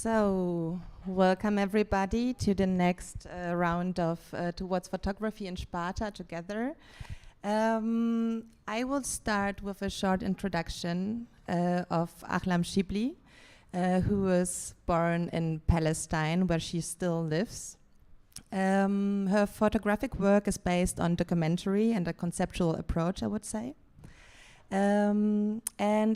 So, welcome everybody to the next round of Towards Photography in Sparta together. I will start with a short introduction of Ahlam Shibli, who was born in Palestine, where she still lives. Her photographic work is based on documentary and a conceptual approach, I would say. And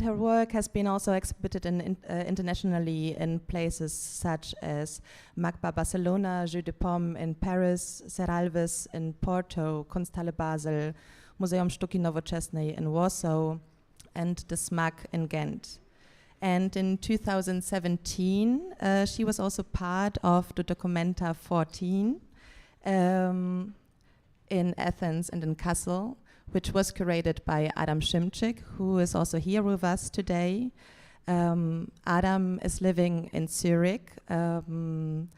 her work has been also exhibited internationally in places such as MACBA Barcelona, Jeu de Paume in Paris, Serralves in Porto, Kunsthalle Basel, Muzeum Sztuki Nowoczesnej in Warsaw, and the SMAC in Ghent. And in 2017, she was also part of the Documenta 14 in Athens and in Kassel, which was curated by Adam Szymczyk, who is also here with us today. Adam is living in Zurich, and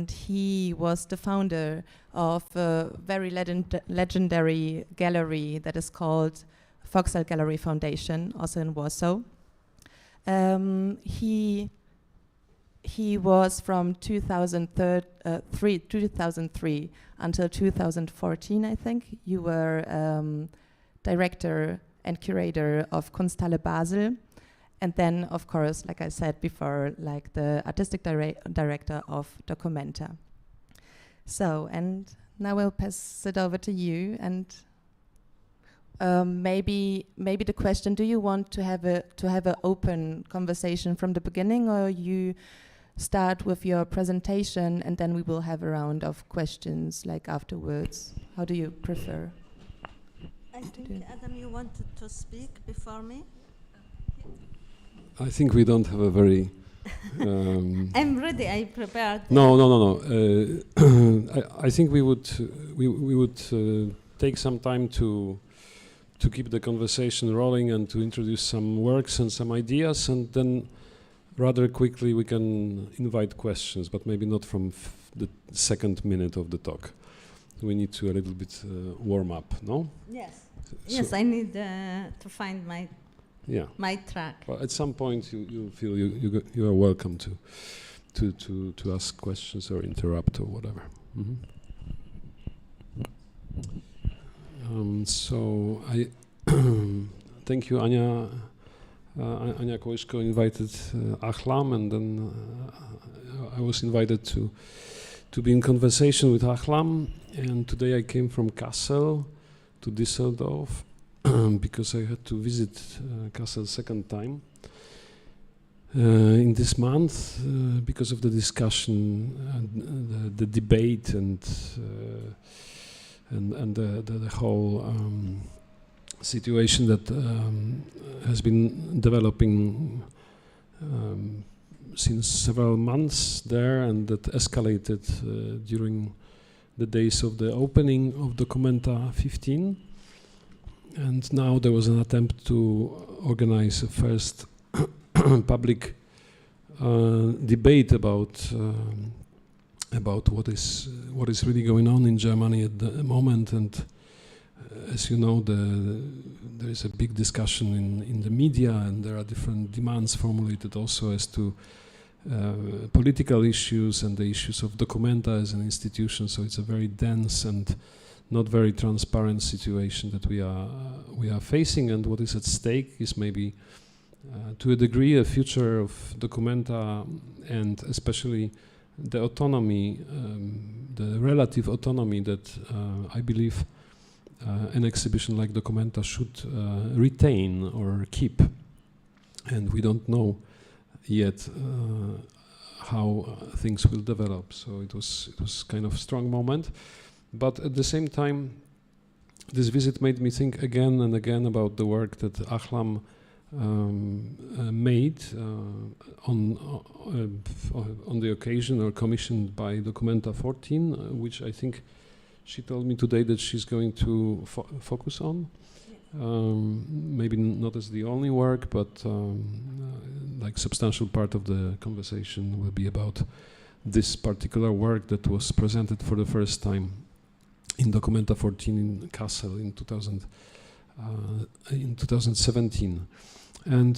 he was the founder of a very legendary gallery that is called Foxal Gallery Foundation, also in Warsaw. He was from 2003 until 2014, I think. You were director and curator of Kunsthalle Basel, and then, of course, like I said before, like the artistic director of Documenta. So, and now we'll pass it over to you, and maybe the question: do you want to have an open conversation from the beginning, or you start with your presentation and then we will have a round of questions like afterwards? How do you prefer? I think, Adam, you wanted to speak before me? I think we don't have a very... I'm ready, I prepared. No. I think we would take some time to keep the conversation rolling and to introduce some works and some ideas, and then rather quickly we can invite questions, but maybe not from the second minute of the talk. We need to a little bit warm up, no? Yes. Yes, I need to find my track. Well, at some point you feel you are welcome to ask questions or interrupt or whatever. So I thank you, Anya. Anya Kołyszko invited Ahlam, and then I was invited to be in conversation with Ahlam. And today I came from Kassel to Düsseldorf because I had to visit Kassel second time in this month because of the discussion, the debate, and the whole situation that has been developing since several months there, and that escalated during the days of the opening of Documenta 15. And now there was an attempt to organize a first public debate about what is really going on in Germany at the moment. And as you know, there is a big discussion in the media, and there are different demands formulated also as to political issues and the issues of Documenta as an institution. So it's a very dense and not very transparent situation that we are facing. And what is at stake is maybe, to a degree, a future of Documenta, and especially the autonomy, the relative autonomy that I believe an exhibition like Documenta should retain or keep. And we don't know yet how things will develop. So it was kind of a strong moment. But at the same time, this visit made me think again and again about the work that Ahlam made on the occasion, or commissioned by Documenta 14, which I think she told me today that she's going to focus on. Maybe not as the only work, but like substantial part of the conversation will be about this particular work that was presented for the first time in Documenta 14 in Kassel in 2017. And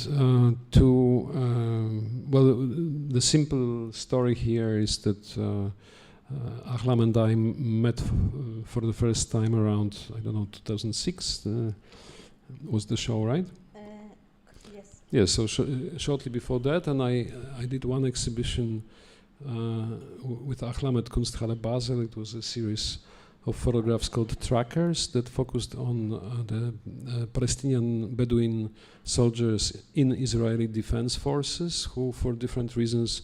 the the simple story here is that Ahlam and I met for the first time around, I don't know, 2006 was the show, right? Yes. Yes, so shortly before that, and I did one exhibition with Ahlam at Kunsthalle Basel. It was a series of photographs called Trackers that focused on the Palestinian Bedouin soldiers in Israeli defense forces who, for different reasons,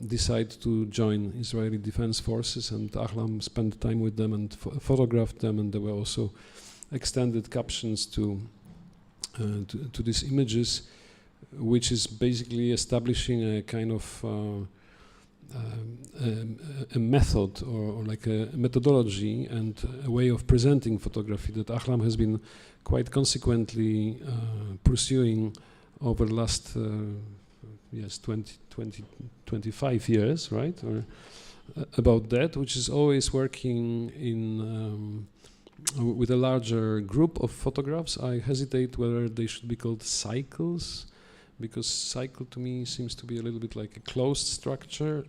decide to join Israeli defense forces, and Ahlam spent time with them and photographed them, and there were also extended captions to these images, which is basically establishing a kind of a method or like a methodology and a way of presenting photography that Ahlam has been quite consequently pursuing over the last 25 years, right? Or about that, which is always working in with a larger group of photographs. I hesitate whether they should be called cycles, because cycle to me seems to be a little bit like a closed structure.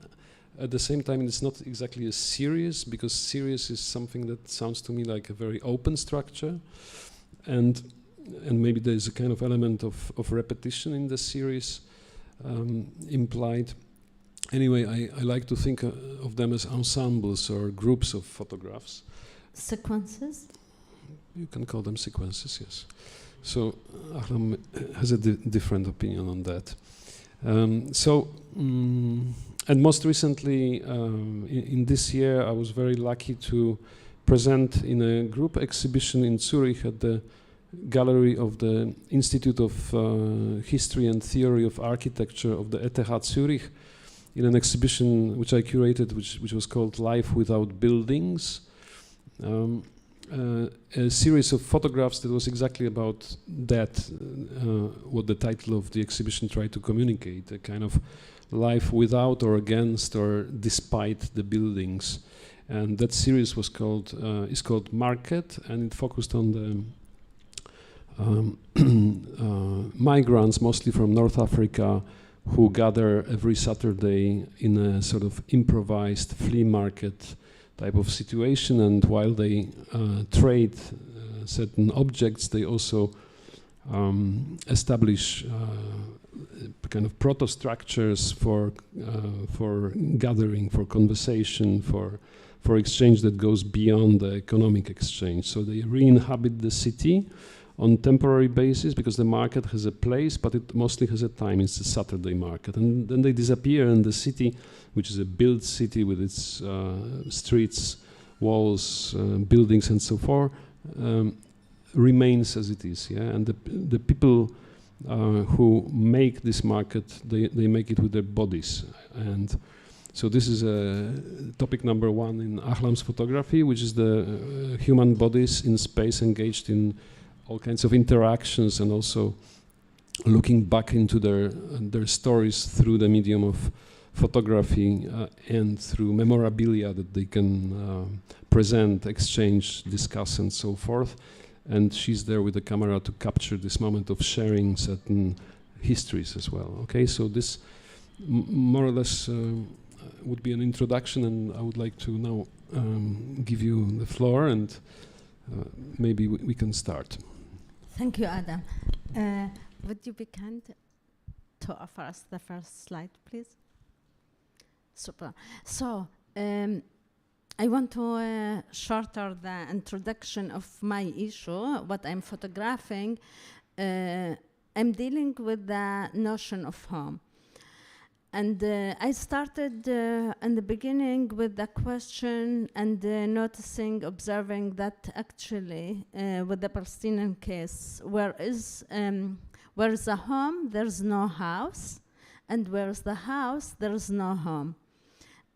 At the same time, it's not exactly a series, because series is something that sounds to me like a very open structure, and maybe there's a kind of element of repetition in the series implied. Anyway, I like to think of them as ensembles or groups of photographs. Sequences? You can call them sequences, yes. So Ahlam has a different opinion on that. And most recently, in this year, I was very lucky to present in a group exhibition in Zurich at the gallery of the Institute of History and Theory of Architecture of the ETH Zurich, in an exhibition which I curated, which was called Life Without Buildings. A series of photographs that was exactly about that, what the title of the exhibition tried to communicate, a kind of life without or against or despite the buildings. And that series was called is called Market, and it focused on the migrants, mostly from North Africa, who gather every Saturday in a sort of improvised flea market type of situation, and while they trade certain objects, they also establish kind of proto-structures for gathering, for conversation, for exchange that goes beyond the economic exchange. So they re-inhabit the city on temporary basis, because the market has a place, but it mostly has a time. It's a Saturday market, and then they disappear, and the city, which is a built city with its streets, walls, buildings, and so forth, remains as it is. Yeah, and the people who make this market, they make it with their bodies. And so this is topic number one in Ahlam's photography, which is the human bodies in space engaged in all kinds of interactions, and also looking back into their stories through the medium of photography and through memorabilia that they can present, exchange, discuss, and so forth. And she's there with the camera to capture this moment of sharing certain histories as well. Okay, so this more or less would be an introduction, and I would like to now give you the floor, and maybe we can start. Thank you, Adam. Would you be kind to offer us the first slide, please? Super. So I want to shorten the introduction of my issue, what I'm photographing. I'm dealing with the notion of home. And I started in the beginning with the question and noticing, observing that actually with the Palestinian case, where is the home, there's no house, and where is the house, there's no home.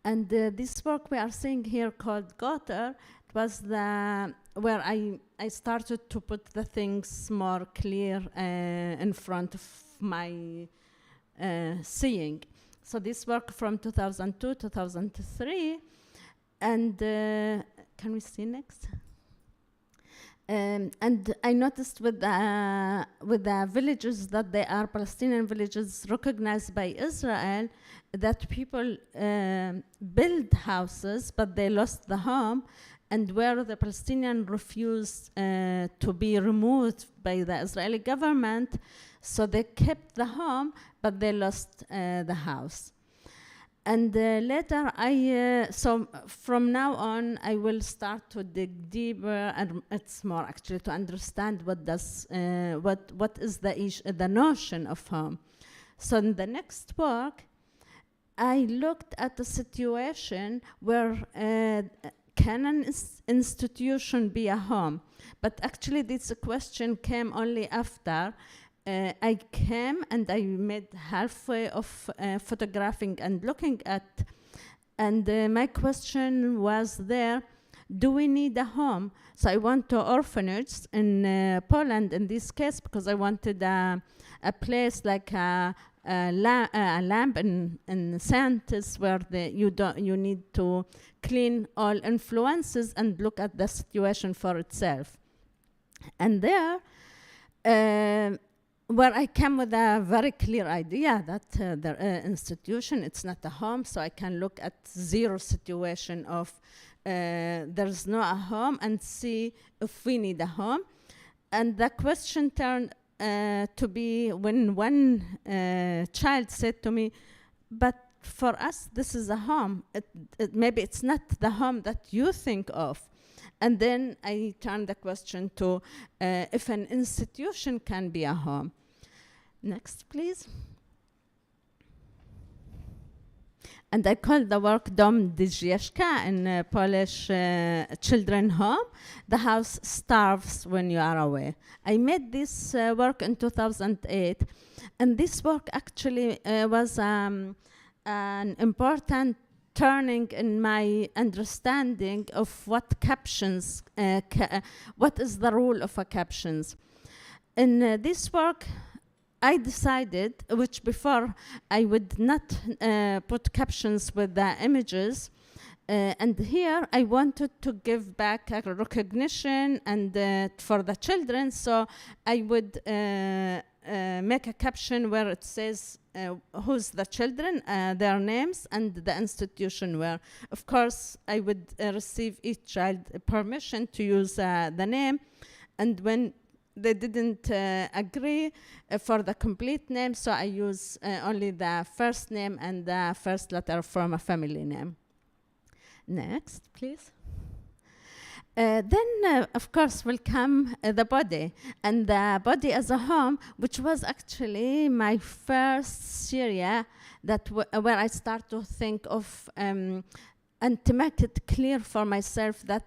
And this work we are seeing here called Gutter, it was where I started to put the things more clear in front of my seeing. So this work from 2002, 2003, and can we see next? And I noticed with the villages that they are Palestinian villages recognized by Israel, that people build houses, but they lost the home, and where the Palestinian refused to be removed by the Israeli government, so they kept the home, but they lost the house. And later, so from now on, I will start to dig deeper, and it's more actually to understand what is the notion of home. So in the next work, I looked at a situation where can an institution be a home? But actually, this question came only after I came and I made halfway of photographing and looking at, and my question was there, do we need a home? So I went to orphanages in Poland in this case, because I wanted a place like a lamp in scientists where you need to clean all influences and look at the situation for itself. And there, where I came with a very clear idea that the institution, it's not a home, so I can look at zero situation of there's no a home and see if we need a home. And the question turned to be when one child said to me, but for us, this is a home. Maybe it's not the home that you think of. And then I turned the question to if an institution can be a home. Next, please. And I called the work Dom Dziecka in Polish children home. The house starves when you are away. I made this work in 2008. And this work actually was an important turning in my understanding of what captions, what is the role of a captions. In this work, I decided, which before I would not put captions with the images, and here I wanted to give back a recognition and for the children, so I would make a caption where it says who's the children, their names, and the institution where. Of course, I would receive each child permission to use the name, and when they didn't agree for the complete name, so I use only the first name and the first letter from a family name. Next, please. Then, of course, will come the body, and the body as a home, which was actually my first series that where I start to think of and to make it clear for myself that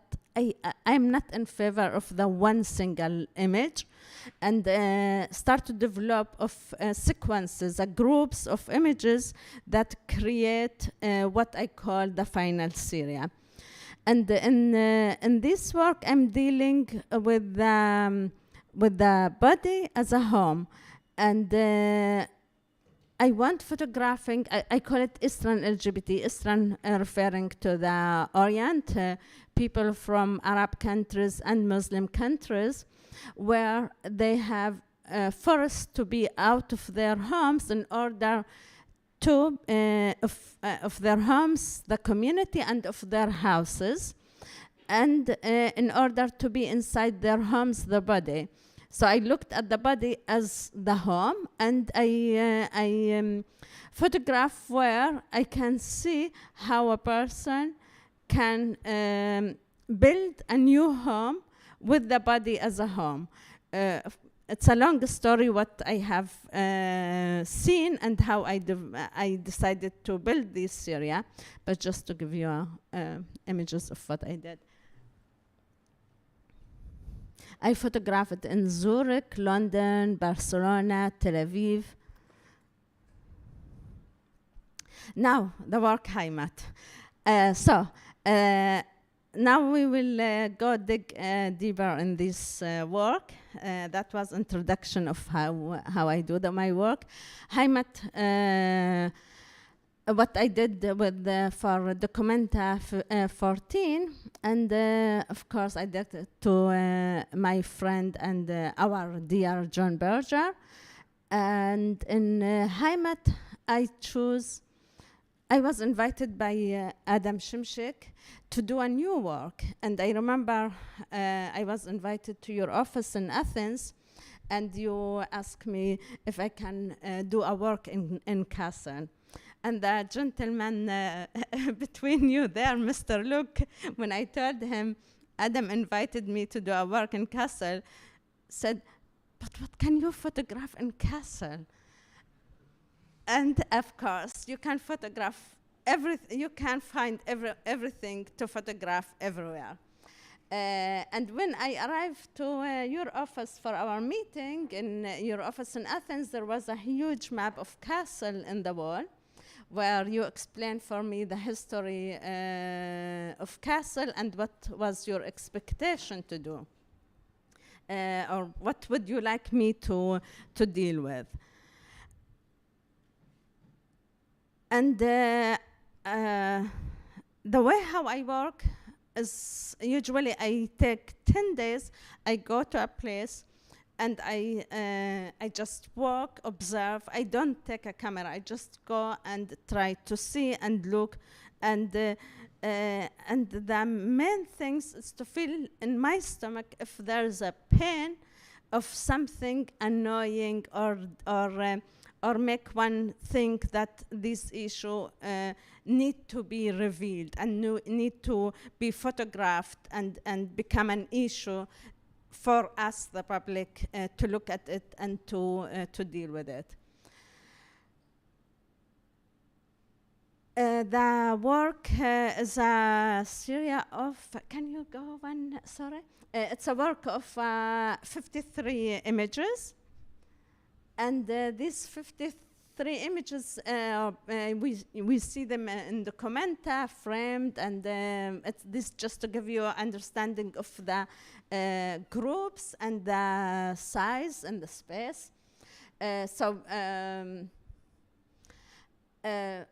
I'm not in favor of the one single image, and start to develop of sequences, groups of images that create what I call the final series. And in this work, I'm dealing with the body as a home, and I want photographing. I call it Eastern LGBT. Eastern referring to the Orient, people from Arab countries and Muslim countries, where they have forced to be out of their homes in order to of their homes, the community, and of their houses, and in order to be inside their homes, the body. So I looked at the body as the home, and I photograph where I can see how a person can build a new home with the body as a home. It's a long story what I have seen and how I decided to build this series, but just to give you images of what I did. I photographed in Zurich, London, Barcelona, Tel Aviv. Now, the work Heimat. Now we will go dig deeper in this work. That was introduction of how I do my work. Heimat what I did with for Documenta 14, and of course I did it to my friend and our dear John Berger. And in Heimat, I was invited by Adam Shimshik to do a new work. And I remember I was invited to your office in Athens, and you asked me if I can do a work in Kassel. And the gentleman between you there, Mr. Luke, when I told him Adam invited me to do a work in Kassel, said, "But what can you photograph in Kassel?" And of course, you can photograph everything. You can find everything to photograph everywhere. And when I arrived to your office for our meeting in your office in Athens, there was a huge map of Kassel in the wall, where you explained for me the history of Kassel and what was your expectation to do, or what would you like me to deal with. And the way how I work is usually I take 10 days, I go to a place, and I just walk, observe. I don't take a camera. I just go and try to see and look. And the main things is to feel in my stomach if there's a pain of something annoying or make one think that this issue need to be revealed and need to be photographed and become an issue for us, the public, to look at it and to deal with it. The work is a series of, can you go one, sorry? It's a work of 53 images. And these 53 images, we see them in the Documenta, framed, and it's this just to give you an understanding of the groups and the size and the space.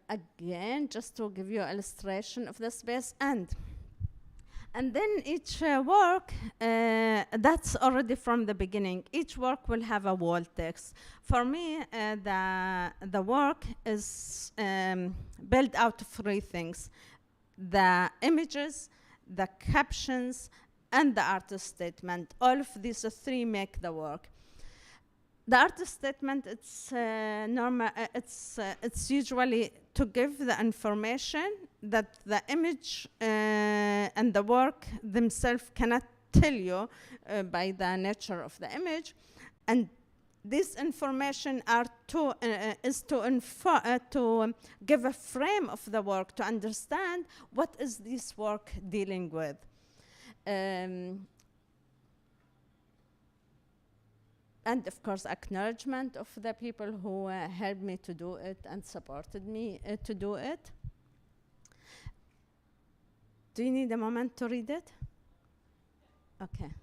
Again, just to give you an illustration of the space, and then each work, that's already from the beginning. Each work will have a wall text. For me, the work is built out of three things: the images, the captions, and the artist statement. All of these three make the work. The artist statement, it's normal. It's usually to give the information that the image and the work themselves cannot tell you by the nature of the image, and this information is to give a frame of the work to understand what is this work dealing with. And of course, acknowledgement of the people who helped me to do it and supported me to do it. Do you need a moment to read it? Okay.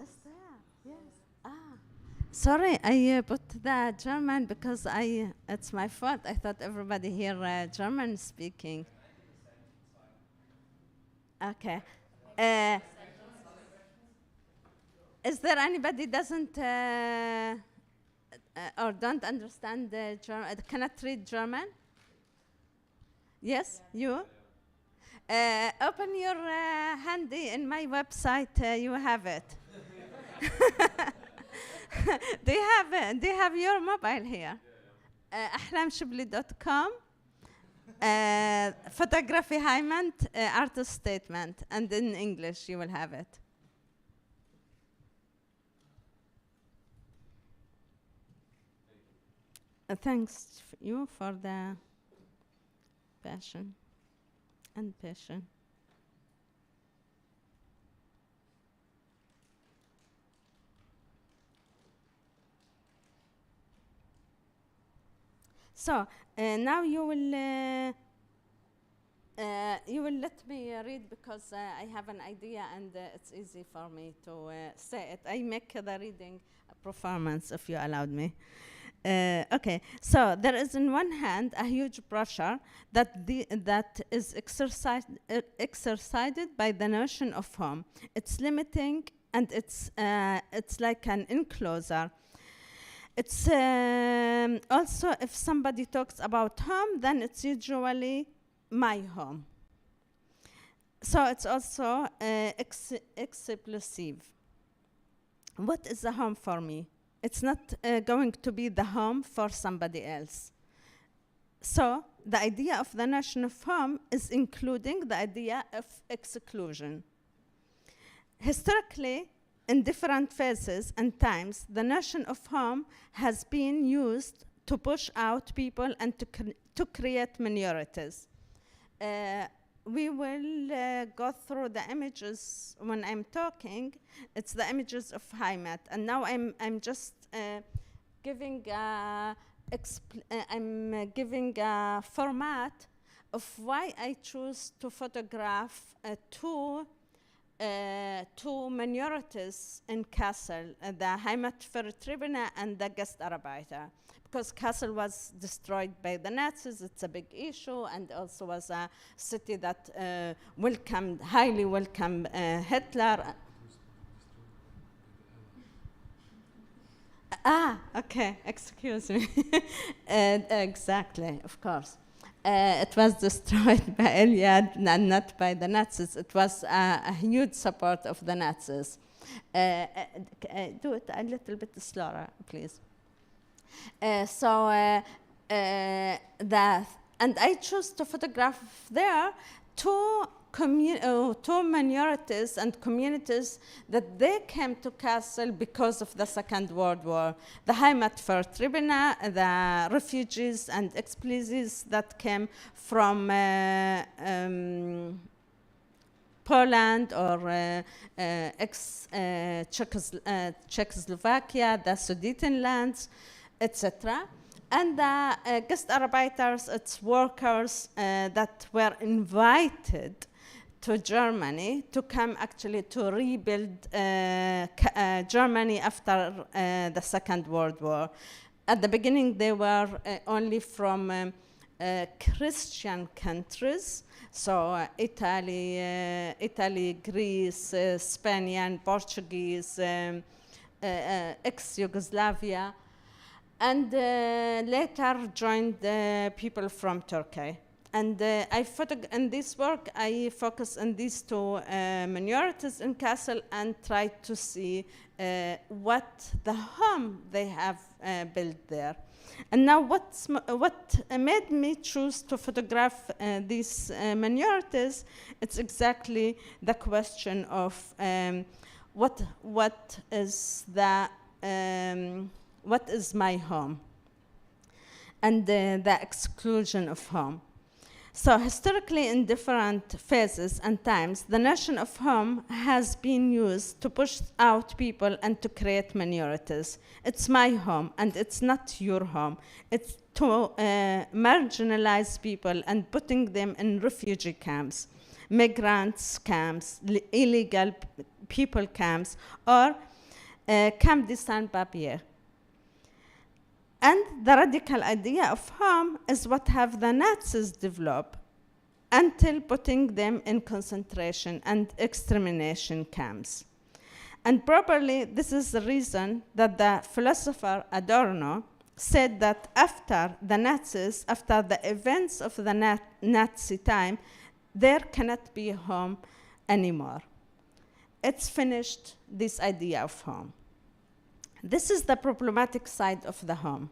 Is there? Yes. Sorry, I put the German because it's my fault. I thought everybody here German speaking. Okay. Is there anybody doesn't or don't understand German, cannot read German? Yes, you? Open your handy in my website, you have it. Do you have your mobile here? ahlamshibli.com, photography Heimat, artist statement, and in English you will have it. Thanks you for the passion and passion. So now you will let me read because I have an idea and it's easy for me to say it. I make the reading a performance if you allowed me. Okay, so there is on one hand a huge pressure that is exercised by the notion of home. It's limiting and it's like an enclosure. It's also, if somebody talks about home, then it's usually my home. So it's also exclusive. What is a home for me? It's not going to be the home for somebody else. So the idea of the notion of home is including the idea of exclusion. Historically, in different phases and times, the notion of home has been used to push out people and to create minorities. We will go through the images when I'm talking. It's the images of Heimat, and now I'm just giving giving a format of why I choose to photograph two minorities in Kassel, the Heimatvertriebene and the Gastarbeiter. Because Kassel was destroyed by the Nazis, it's a big issue, and also was a city that highly welcomed Hitler. Okay, excuse me. Exactly, of course. It was destroyed by Eliad and not by the Nazis. It was a huge support of the Nazis. Do it a little bit slower, please. And I chose to photograph there two minorities and communities that they came to Kassel because of the Second World War. The Heimatvertriebene, the refugees and explosives that came from Poland or Czechoslovakia, the Sudetenlands, etc. And the Gastarbeiters, it's workers that were invited to Germany to come actually to rebuild Germany after the Second World War. At the beginning, they were only from Christian countries, so Italy, Greece, Spain, Portuguese, ex-Yugoslavia, and later joined people from Turkey. And in this work, I focus on these two minorities in Kassel and try to see what the home they have built there. And now what made me choose to photograph these minorities, it's exactly the question of what is my home, and the exclusion of home. So historically, in different phases and times, the notion of home has been used to push out people and to create minorities. It's my home, and it's not your home. It's to marginalize people and putting them in refugee camps, migrants camps, illegal people camps, or Camp de Saint-Papier. And the radical idea of home is what have the Nazis developed until putting them in concentration and extermination camps. And probably this is the reason that the philosopher Adorno said that after the Nazis, after the events of the Nazi time, there cannot be a home anymore. It's finished, this idea of home. This is the problematic side of the home.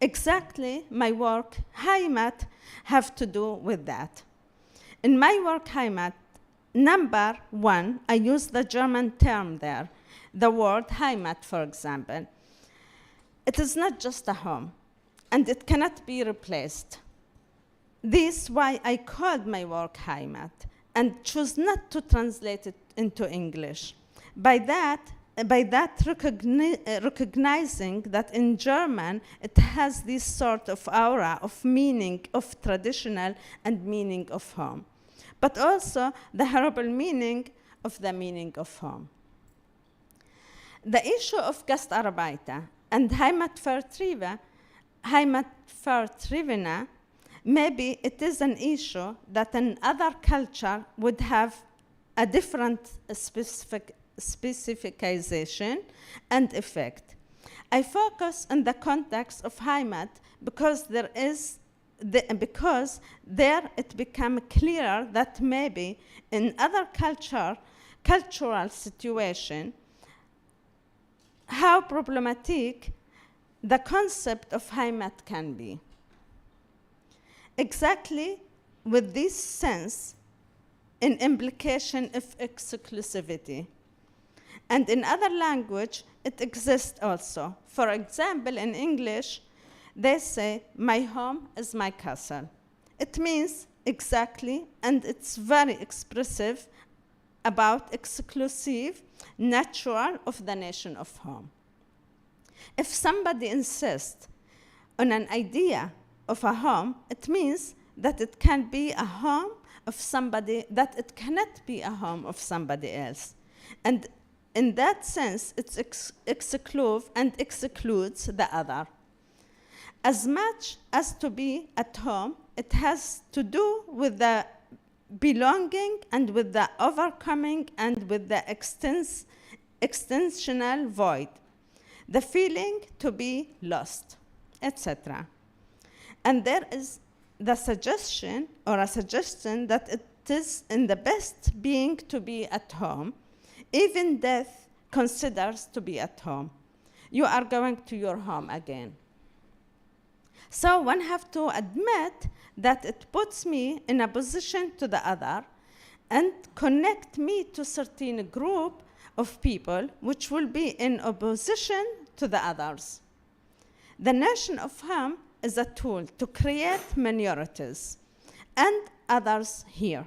Exactly, my work, Heimat, have to do with that. In my work, Heimat, number one, I use the German term there, the word Heimat, for example. It is not just a home, and it cannot be replaced. This is why I called my work Heimat and chose not to translate it into English. By that recognizing that in German it has this sort of aura of meaning of traditional and meaning of home, but also the horrible meaning of home. The issue of Gastarbeiter and Heimatvertriebene, maybe it is an issue that another culture would have a different specification and effect. I focus on the context of Heimat because there it became clearer that maybe in other cultural situation, how problematic the concept of Heimat can be. Exactly with this sense in implication of exclusivity. And in other language, it exists also. For example, in English, they say, my home is my castle. It means exactly, and it's very expressive about exclusive, natural of the nation of home. If somebody insists on an idea of a home, it means that it can be a home of somebody, that it cannot be a home of somebody else. And in that sense, it excludes the other. As much as to be at home, it has to do with the belonging and with the overcoming and with the extensional void, the feeling to be lost, etc. And there is the suggestion that it is in the best being to be at home, even death considers to be at home. You are going to your home again. So one have to admit that it puts me in a position to the other and connect me to a certain group of people which will be in opposition to the others. The notion of home is a tool to create minorities and others here.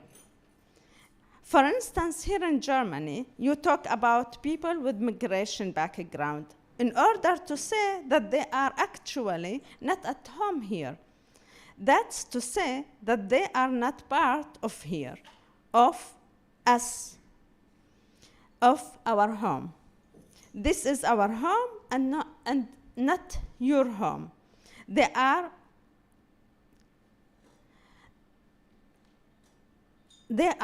For instance, here in Germany, you talk about people with migration background in order to say that they are actually not at home here. That's to say that they are not part of here, of us, of our home. This is our home and not your home. They are the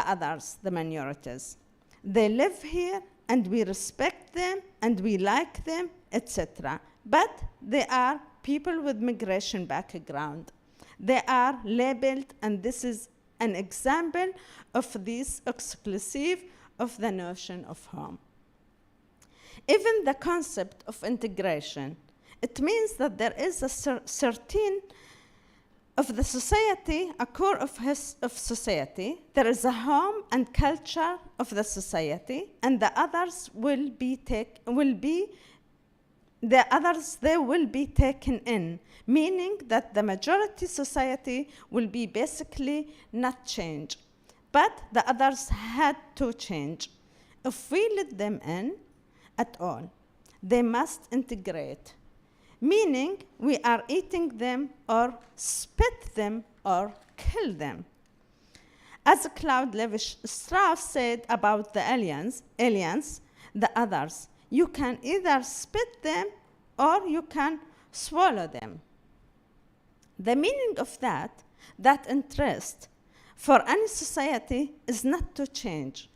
others, the minorities. They live here and we respect them and we like them, etc. But they are people with migration background. They are labeled, and this is an example of this exclusive of the notion of home. Even the concept of integration, it means that there is a certain of the society, a core of society. There is a home and culture of the society, and the others will be taken in, meaning that the majority society will be basically not change, but the others had to change. If we let them in at all, they must integrate, meaning we are eating them or spit them or kill them. As Claude Lévi-Strauss said about the aliens, the others, you can either spit them or you can swallow them. The meaning of that interest for any society is not to change,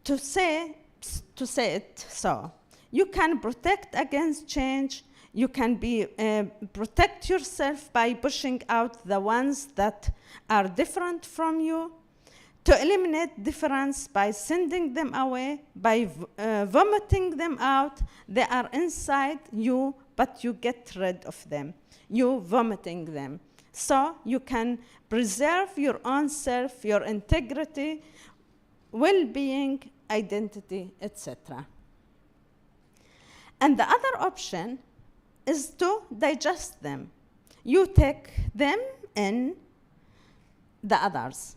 to say it so. You can protect against change. You can protect yourself by pushing out the ones that are different from you, to eliminate difference by sending them away, by vomiting them out. They are inside you, but you get rid of them. You vomiting them. So you can preserve your own self, your integrity, well-being, identity, etc. And the other option is to digest them. You take them in, the others.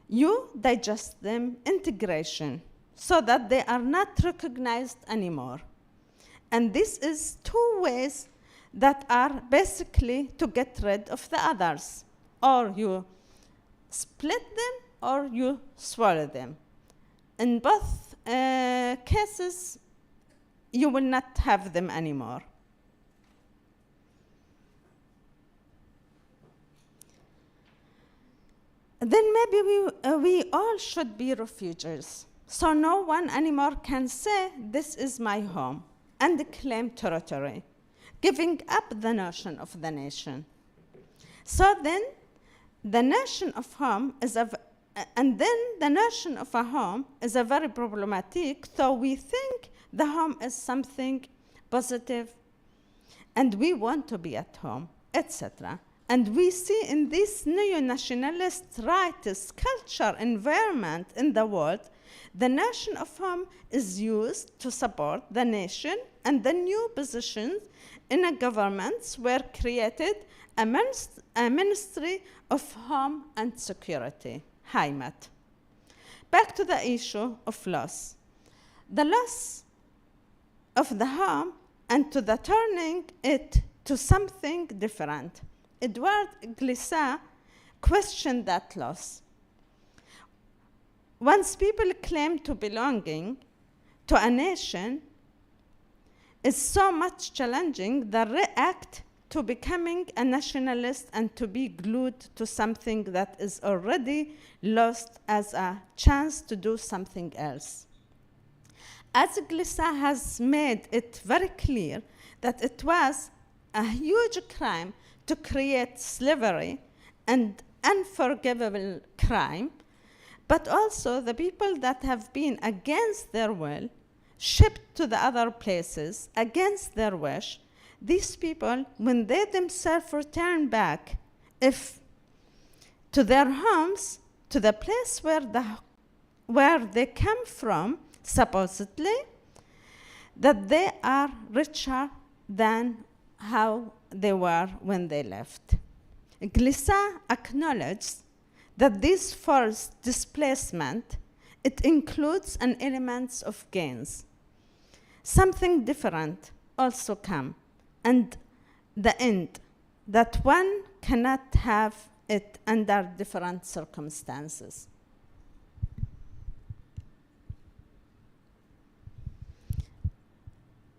You digest them, integration, so that they are not recognized anymore. And this is two ways that are basically to get rid of the others. Or you split them or you swallow them. In both cases, you will not have them anymore. Then maybe we all should be refugees. So no one anymore can say, this is my home, and claim territory, giving up the notion of the nation. So then, the notion of home is a very problematic, so we think the home is something positive, and we want to be at home, etc. And we see in this neo-nationalist rightist culture environment in the world, the notion of home is used to support the nation, and the new positions in a governments were created a ministry of home and security, Heimat. Back to the issue of loss. The loss of the home and to the turning it to something different. Edouard Glissant questioned that loss. Once people claim to belonging to a nation, it's so much challenging they react to becoming a nationalist and to be glued to something that is already lost as a chance to do something else. As Glissant has made it very clear that it was a huge crime to create slavery, and unforgivable crime, but also the people that have been against their will, shipped to the other places against their wish, these people, when they themselves return back, if to their homes, to the place where they come from, supposedly, that they are richer than how they were when they left. Glissant acknowledged that this forced displacement, it includes an element of gains. Something different also come, and the end, that one cannot have it under different circumstances.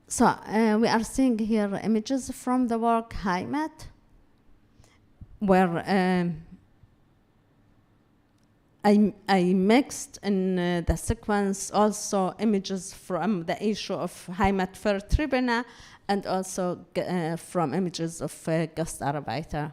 So we are seeing here images from the work Heimat, where I mixed in the sequence also images from the issue of Heimat für Tribuna and also from images of Gastarbeiter.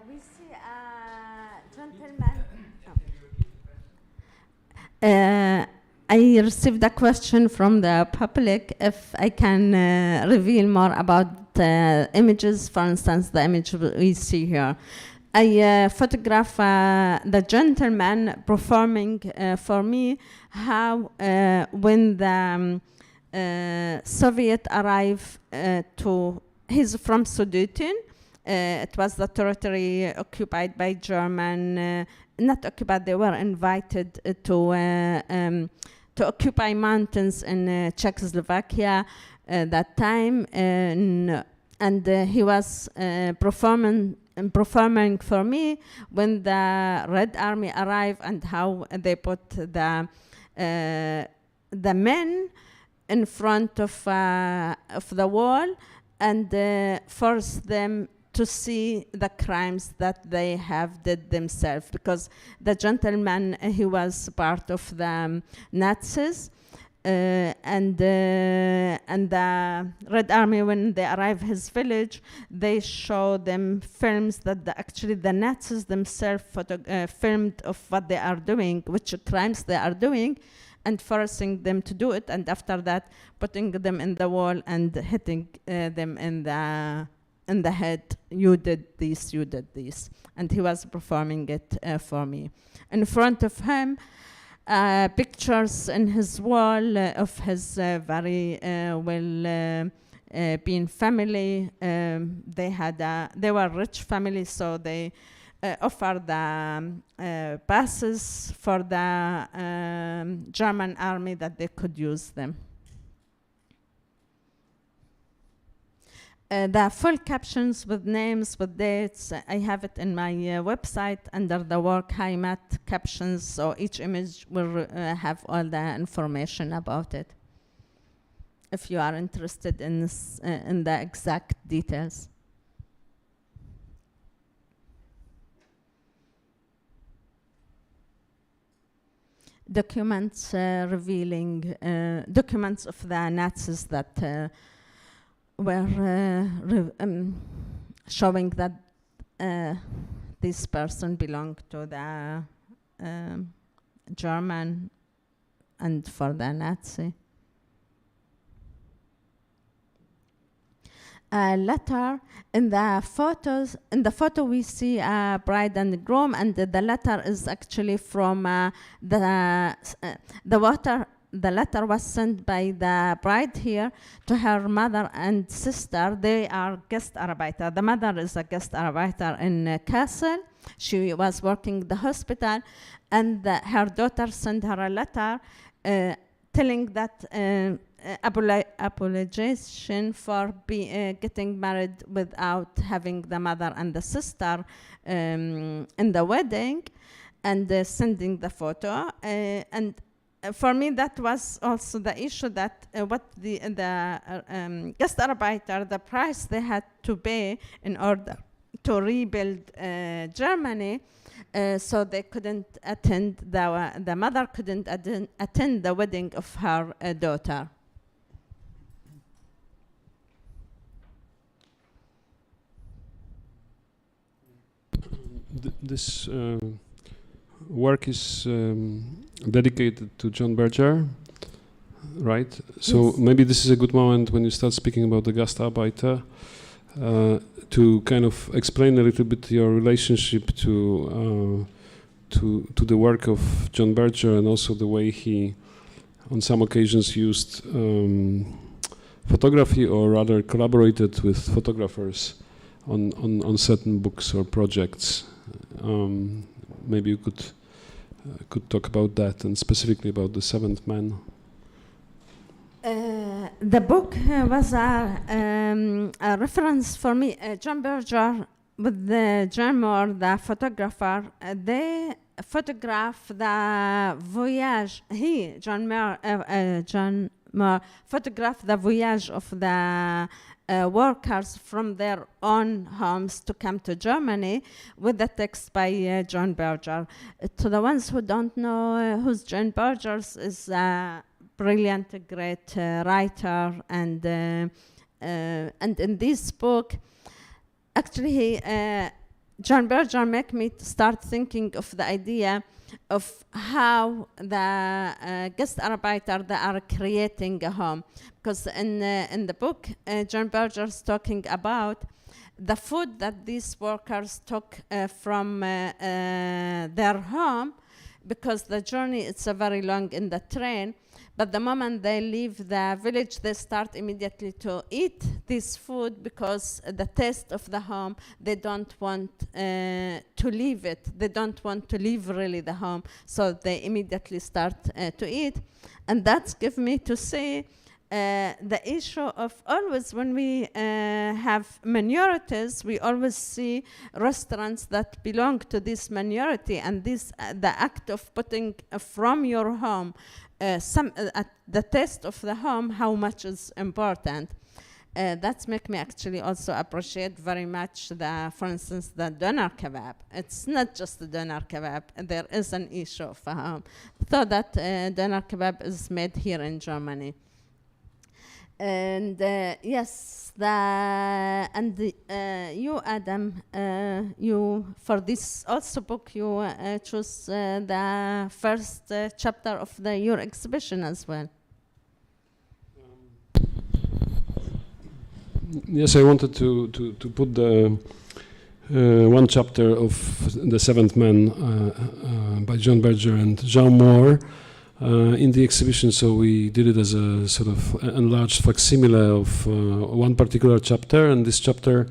We see a gentleman. I received a question from the public if I can reveal more about the images, for instance, the image we see here. I photograph the gentleman performing for me how when the Soviet arrived he's from Sudeten. It was the territory occupied by German, not occupied, they were invited to occupy mountains in Czechoslovakia that time, and he was performing for me when the Red Army arrived and how they put the men in front of the wall and forced them to see the crimes that they have did themselves, because the gentleman, he was part of the Nazis, and the Red Army, when they arrive his village, they show them films that actually the Nazis themselves filmed of what they are doing, which crimes they are doing, and forcing them to do it, and after that putting them in the wall and hitting them in the head. You did this, you did this. And he was performing it for me. In front of him, pictures in his wall of his very well-being family. They were rich family, so they offered the passes for the German army that they could use them. The full captions with names, with dates, I have it in my website under the work Heimat captions, so each image will have all the information about it, if you are interested in this, in the exact details. Documents revealing, documents of the Nazis that were showing that this person belonged to the German and for the Nazi. Letter in the photos. In the photo, we see a bride and groom, and the letter is actually from the water. The letter was sent by the bride here to her mother and sister. They are Gastarbeiter. The mother is a Gastarbeiter in Kassel. She was working in the hospital, and her daughter sent her a letter telling that apologization for getting married without having the mother and the sister in the wedding, and sending the photo. And for me, that was also the issue, that what the Gastarbeiter, the price they had to pay in order to rebuild Germany, so they couldn't attend, the mother couldn't attend the wedding of her daughter. This work is dedicated to John Berger, right? So yes. Maybe this is a good moment when you start speaking about the Gastarbeiter to kind of explain a little bit your relationship to the work of John Berger, and also the way he, on some occasions, used photography, or rather collaborated with photographers on certain books or projects. Maybe you could talk about that, and specifically about The Seventh Man. The book was a reference for me. John Berger with the John Moore, the photographer, they photograph the voyage. John Moore photographed the voyage of the workers from their own homes to come to Germany, with the text by John Berger. To the ones who don't know who's John Berger, is a brilliant, great writer, and in this book, actually, John Berger made me start thinking of the idea of how the Gastarbeiter, they are creating a home. Because in the book, John Berger is talking about the food that these workers took from their home, because the journey it's very long in the train. But the moment they leave the village, they start immediately to eat this food, because the taste of the home, they don't want to leave it. They don't want to leave really the home, so they immediately start to eat. And that's give me to see the issue of always when we have minorities, we always see restaurants that belong to this minority, and this the act of putting from your home the taste of the home, how much is important. That's make me actually also appreciate very much for instance, the doner kebab. It's not just the doner kebab. There is an issue of so that doner kebab is made here in Germany. And yes, you, Adam, you for this also book you choose the first chapter of your exhibition as well. Yes, I wanted to put the one chapter of The Seventh Man by John Berger and Jean Moore in the exhibition, so we did it as a sort of enlarged facsimile of one particular chapter, and this chapter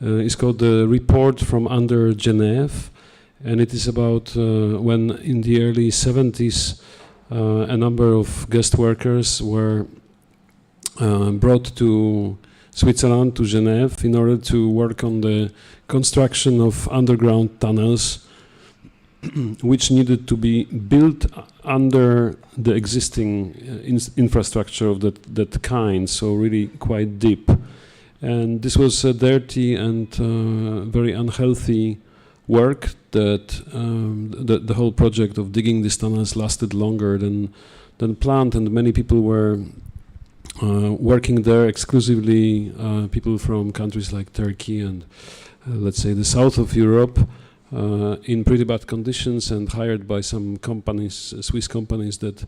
is called The Report from Under Geneve, and it is about when in the early 70s a number of guest workers were brought to Switzerland, to Geneve, in order to work on the construction of underground tunnels which needed to be built under the existing infrastructure of that kind, so really quite deep. And this was a dirty and very unhealthy work that the whole project of digging these tunnels lasted longer than planned, and many people were working there exclusively, people from countries like Turkey and let's say the south of Europe, in pretty bad conditions, and hired by some companies, Swiss companies that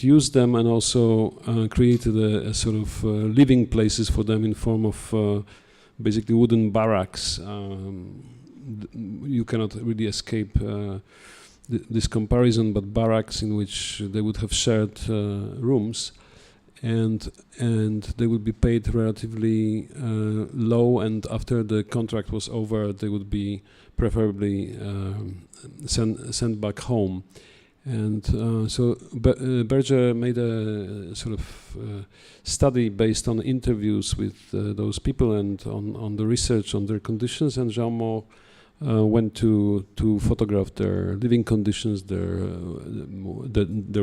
used them, and also created a sort of living places for them in form of basically wooden barracks. You cannot really escape this comparison, but barracks in which they would have shared rooms, and they would be paid relatively low, and after the contract was over, they would be preferably sent back home. And so Berger made a sort of study based on interviews with those people and on the research on their conditions, and Jean Moore went to photograph their living conditions, their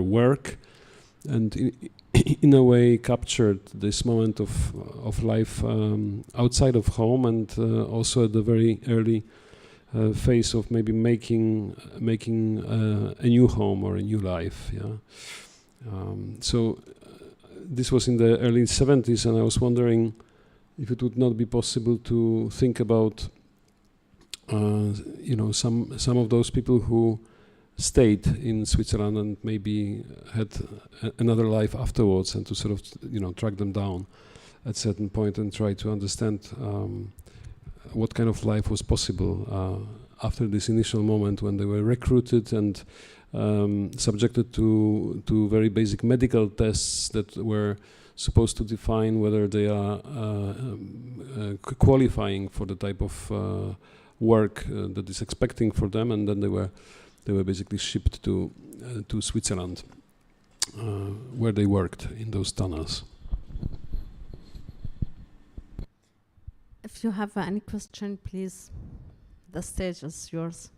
work, and in a way captured this moment of life outside of home, and also at the very early phase of maybe making a new home or a new life. Yeah. So this was in the early 70s, and I was wondering if it would not be possible to think about some of those people who stayed in Switzerland and maybe had another life afterwards, and to sort of track them down at a certain point and try to understand what kind of life was possible after this initial moment when they were recruited and subjected to very basic medical tests that were supposed to define whether they are qualifying for the type of work that is expecting for them, and then they were basically shipped to Switzerland, where they worked in those tunnels. If you have any question, please, the stage is yours.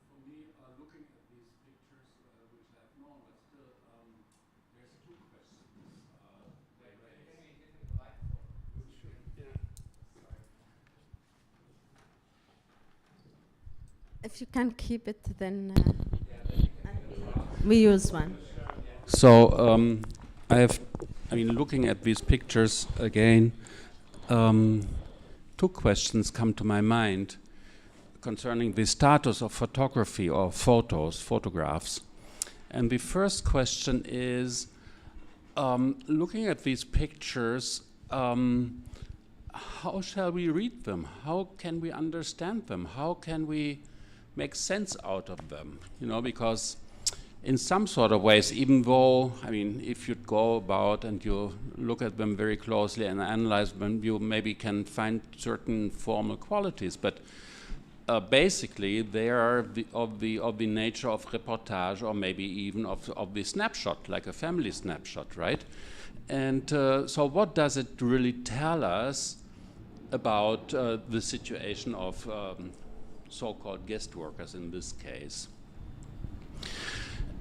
For me, looking at these pictures, which I have known, but still, there's two questions. If you can keep it, then we use one. So looking at these pictures again, two questions come to my mind concerning the status of photography or photographs. And the first question is, looking at these pictures, how shall we read them? How can we understand them? How can we make sense out of them? Because in some sort of ways, even though, if you go about and you look at them very closely and analyze them, you maybe can find certain formal qualities, but basically they are of the nature of reportage, or maybe even of the snapshot, like a family snapshot, right? And so what does it really tell us about the situation of so-called guest workers in this case.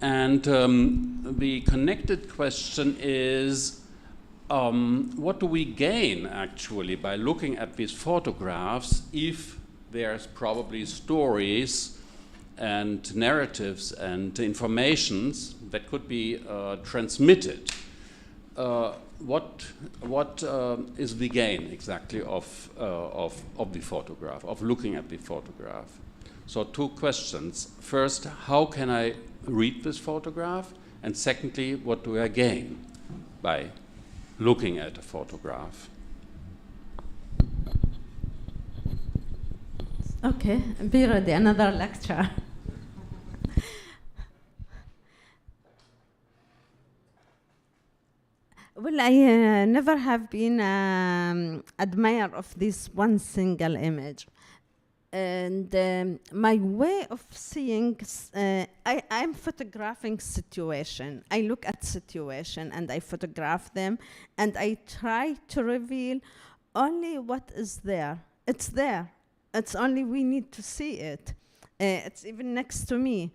And the connected question is, what do we gain actually by looking at these photographs if there's probably stories and narratives and informations that could be transmitted? What is the gain exactly of the photograph, of looking at the photograph? So 2 questions. First, how can I read this photograph? And secondly, what do I gain by looking at a photograph? Okay, be ready, another lecture. Well, I never have been admirer of this one single image. And my way of seeing, I'm photographing situation. I look at situation and I photograph them and I try to reveal only what is there. It's there. It's only we need to see it. It's even next to me.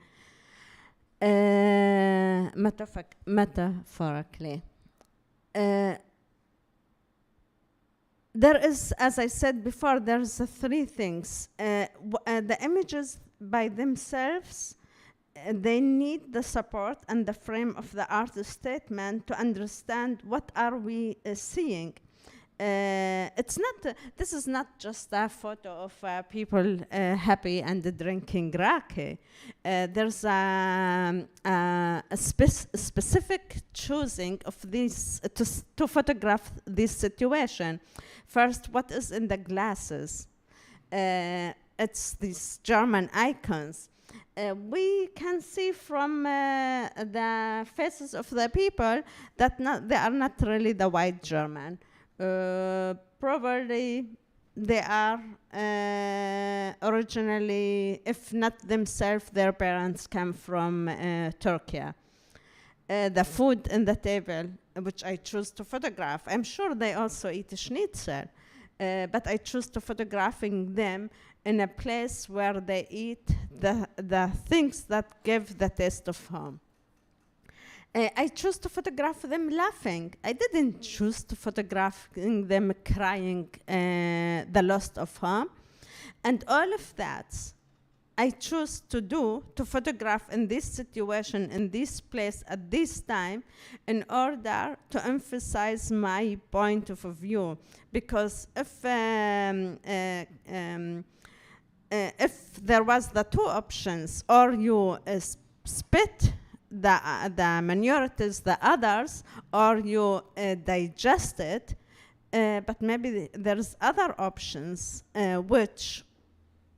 Metaphorically. There is, as I said before, there's 3 things. The images by themselves, they need the support and the frame of the artist statement to understand what are we seeing. It's not. This is not just a photo of people happy and drinking raki. There's a specific choosing of this to photograph this situation. First, what is in the glasses? It's these German icons. We can see from the faces of the people that they are not really the white German. Probably they are originally, if not themselves, their parents come from Turkey. The food in the table, which I choose to photograph, I'm sure they also eat schnitzel, but I choose to photographing them in a place where they eat the things that give the taste of home. I chose to photograph them laughing. I didn't choose to photograph them crying the loss of home. And all of that I choose to do, to photograph in this situation, in this place, at this time, in order to emphasize my point of view. Because if there was the 2 options, or you spit the minorities, the others, or you digest it, but maybe there's other options which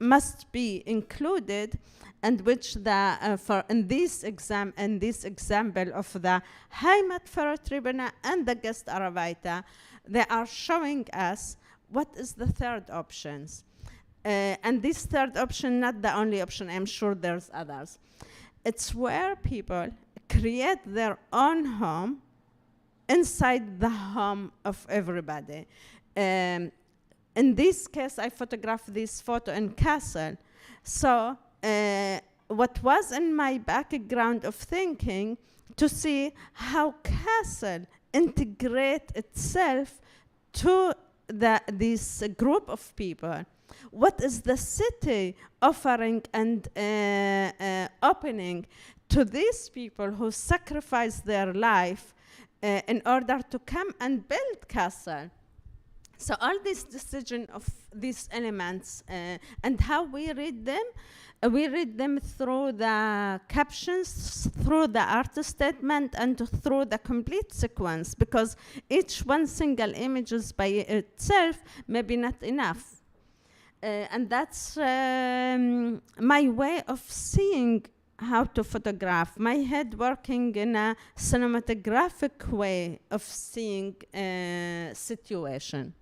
must be included, and which for in this example of the Heimat für Tribuna and the guest Arawaita, they are showing us what is the 3rd options. And this 3rd option, not the only option, I'm sure there's others. It's where people create their own home inside the home of everybody. In this case, I photographed this photo in Kassel. So what was in my background of thinking, to see how Kassel integrate itself to this group of people. What is the city offering and opening to these people who sacrifice their life in order to come and build Kassel? So all this decision of these elements and how we read them through the captions, through the artist statement, and through the complete sequence, because each one single images by itself may be not enough. And that's my way of seeing how to photograph. My head working in a cinematographic way of seeing a situation.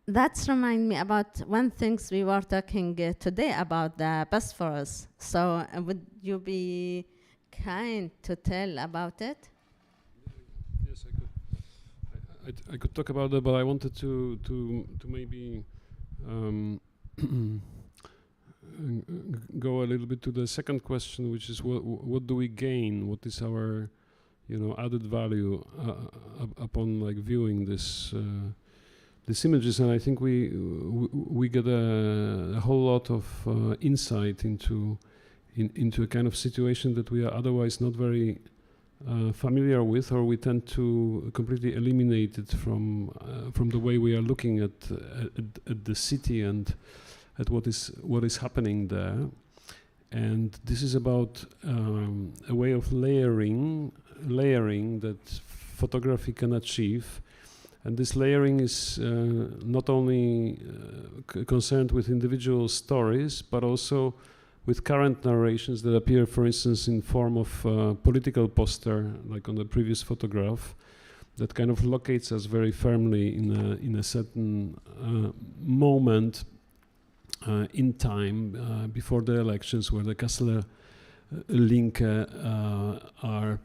That's remind me about one things we were talking today about the Bosphorus. So would you be kind to tell about it? Yes, I could. I could talk about that, but I wanted to maybe go a little bit to the second question, which is what do we gain? What is our, added value upon like viewing these images? And I think we get a whole lot of insight into a kind of situation that we are otherwise not very familiar with, or we tend to completely eliminate it from the way we are looking at the city and at what is happening there. And this is about a way of layering that photography can achieve. And this layering is not only concerned with individual stories, but also with current narrations that appear, for instance, in form of political poster, like on the previous photograph, that kind of locates us very firmly in a certain moment in time before the elections, where the Kasseler Linke are,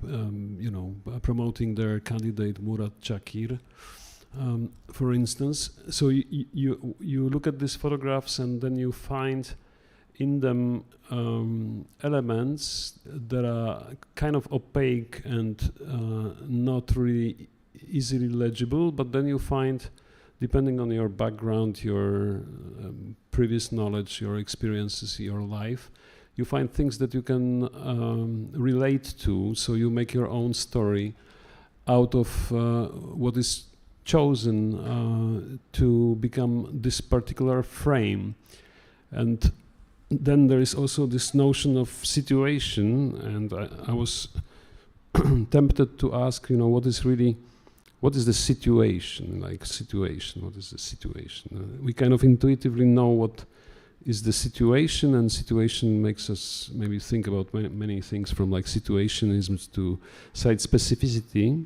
promoting their candidate Murat Çakır, for instance. So you look at these photographs, and then you find in them elements that are kind of opaque and not really easily legible, but then you find, depending on your background, your previous knowledge, your experiences, your life, you find things that you can relate to, so you make your own story out of what is chosen to become this particular frame. And then there is also this notion of situation, and I was tempted to ask, what is the situation? Like situation, what is the situation? We kind of intuitively know what is the situation, and situation makes us maybe think about many things, from like situationism to site specificity.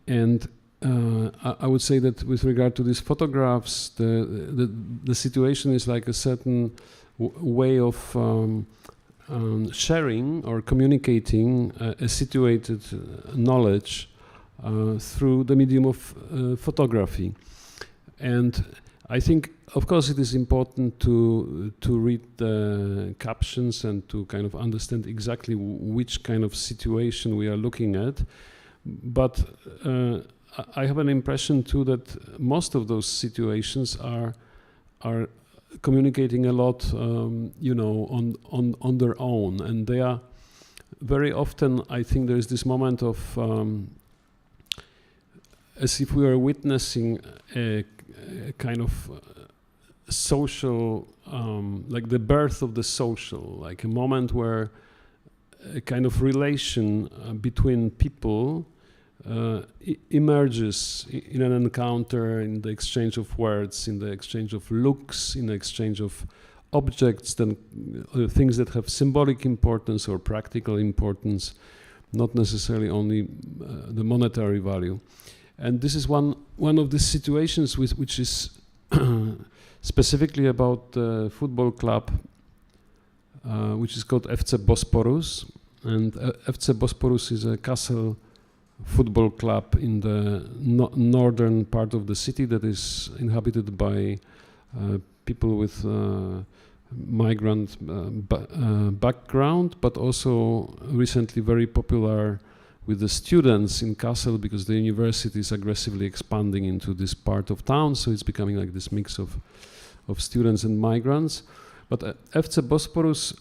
And I would say that with regard to these photographs, the situation is like a certain way of sharing or communicating a situated knowledge through the medium of photography. And I think, of course, it is important to read the captions and to kind of understand exactly which kind of situation we are looking at. But I have an impression too that most of those situations are communicating a lot, on their own, and they are very often. I think there is this moment of as if we are witnessing a kind of social, like the birth of the social, like a moment where a kind of relation between people emerges in an encounter, in the exchange of words, in the exchange of looks, in the exchange of objects, then things that have symbolic importance or practical importance, not necessarily only the monetary value. And this is one of the situations which is specifically about the football club, which is called FC Bosporus. And FC Bosporus is a Kassel football club in the northern part of the city that is inhabited by people with migrant background, but also recently very popular with the students in Kassel, because the university is aggressively expanding into this part of town, so it's becoming like this mix of students and migrants. But FC Bosporus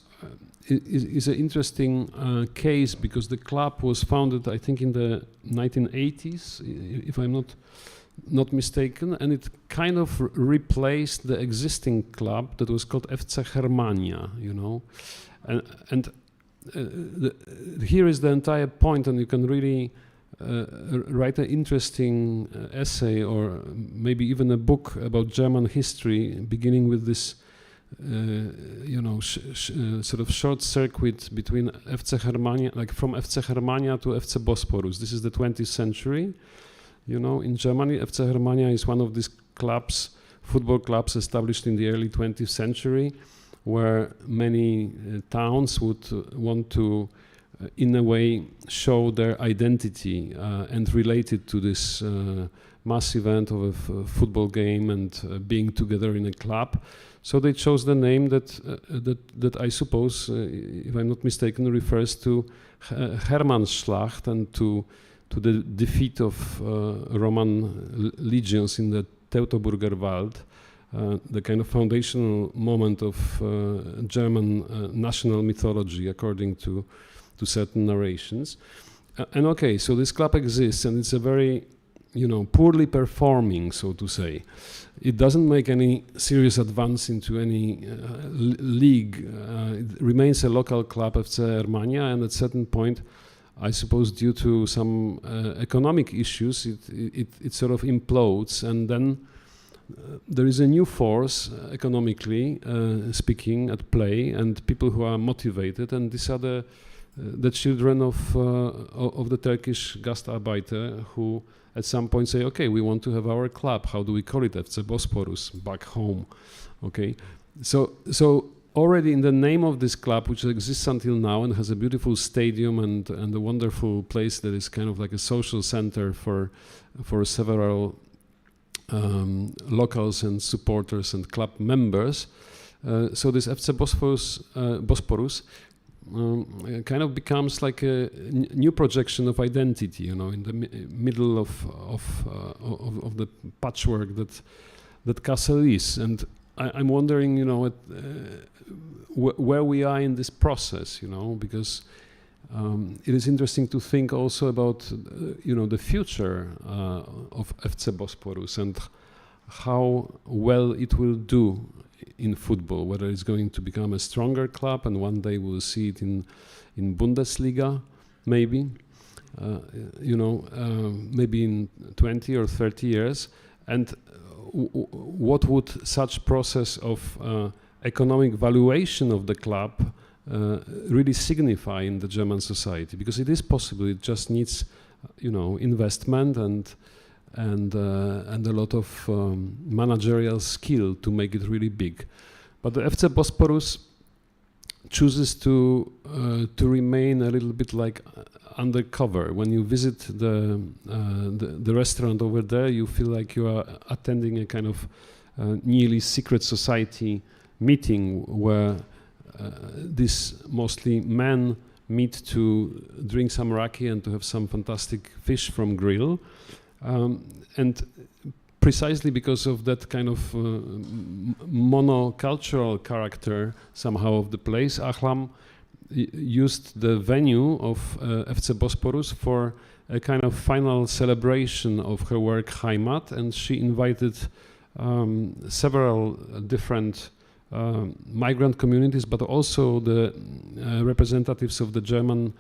is an interesting case, because the club was founded, I think, in the 1980s, if I'm not mistaken, and it kind of replaced the existing club that was called FC Germania, and here is the entire point, and you can really write an interesting essay, or maybe even a book about German history, beginning with this sort of short circuit between FC Germania, like from FC Germania to FC Bosporus. This is the 20th century. In Germany, FC Germania is one of these clubs, football clubs established in the early 20th century, where many towns would want to in a way show their identity and relate it to this mass event of a football game and being together in a club. So they chose the name that I suppose, if I'm not mistaken, refers to Hermannsschlacht and to the defeat of Roman legions in the Teutoburger Wald, the kind of foundational moment of German national mythology, according to certain narrations. And okay, so this club exists, and it's a very, poorly performing, so to say. It doesn't make any serious advance into any league. It remains a local club, FC Ermania, and at a certain point, I suppose due to some economic issues, it sort of implodes, and then there is a new force, economically speaking, at play, and people who are motivated, and these are the children of the Turkish Gastarbeiter who at some point say, okay, we want to have our club. How do we call it? FC Bosporus, back home. Okay, so already in the name of this club, which exists until now and has a beautiful stadium and a wonderful place that is kind of like a social center for several locals and supporters and club members. So this FC Bosporus kind of becomes like a new projection of identity, in the middle of the patchwork that Kassel is. And I'm wondering, where we are in this process, because it is interesting to think also about, the future of FC Bosporus and how well it will do in football, whether it's going to become a stronger club and one day we'll see it in Bundesliga, maybe, maybe in 20 or 30 years. And what would such process of economic valuation of the club really signify in the German society? Because it is possible, it just needs, investment and a lot of managerial skill to make it really big. But the FC Bosporus chooses to remain a little bit like undercover. When you visit the restaurant over there, you feel like you are attending a kind of nearly secret society meeting where these mostly men meet to drink some raki and to have some fantastic fish from grill. And precisely because of that kind of monocultural character somehow of the place, Ahlam used the venue of FC Bosporus for a kind of final celebration of her work Heimat, and she invited several different migrant communities, but also the representatives of the German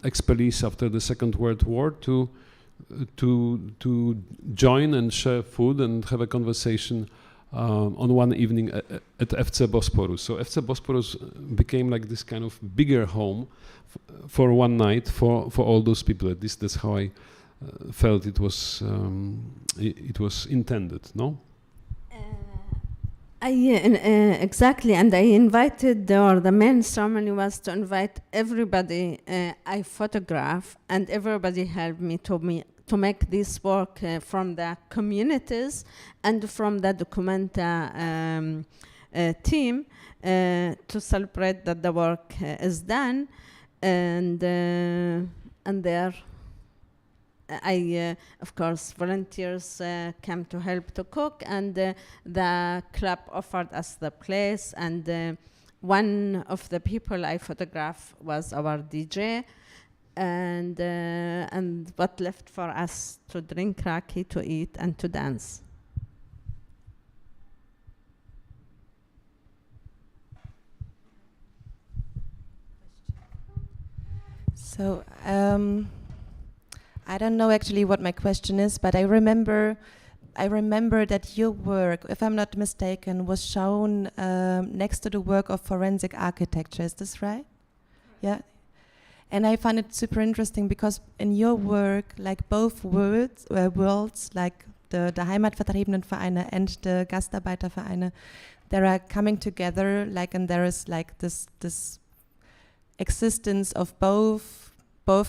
expellees after the Second World War to join and share food and have a conversation on one evening at FC Bosporus. So FC Bosporus became like this kind of bigger home for one night for all those people. At least that's how I felt it was intended. No. Exactly, and I invited, or the main ceremony was to invite everybody I photograph, and everybody helped me to make this work from the communities and from the Documenta team to celebrate that the work is done, and there of course, volunteers came to help to cook, and the club offered us the place, and one of the people I photographed was our DJ, and what left for us to drink raki, to eat, and to dance. So, I don't know actually what my question is, but I remember that your work, if I'm not mistaken, was shown next to the work of forensic architecture. Is this right? Yeah. And I find it super interesting because in your work, like both worlds, like the Heimatvertriebenenvereine and the Gastarbeitervereine, they are coming together, like, and there is like this existence of both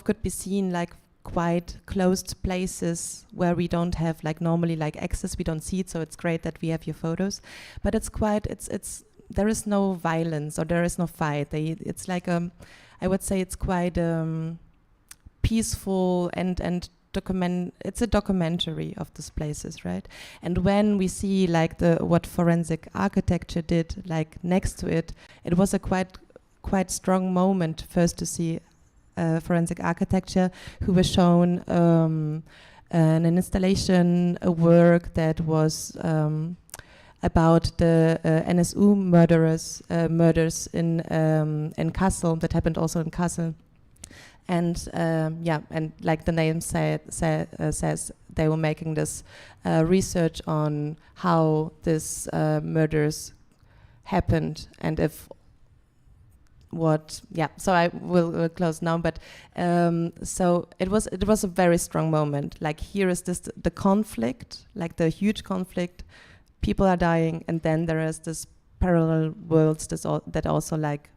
could be seen like quite closed places where we don't have like normally like access, we don't see it, so it's great that we have your photos, but it's quite, it's there is no violence or there is no fight. It's like I would say it's quite peaceful and it's a documentary of these places, right? And when we see like what forensic architecture did like next to it, it was a quite strong moment first to see forensic architecture who was shown an installation, a work that was about the NSU murders in Kassel, that happened also in Kassel. And and like the name says, they were making this research on how this murders happened and if so I will close now, but so it was a very strong moment. Like here is the conflict, like the huge conflict, people are dying, and then there is this parallel worlds that also like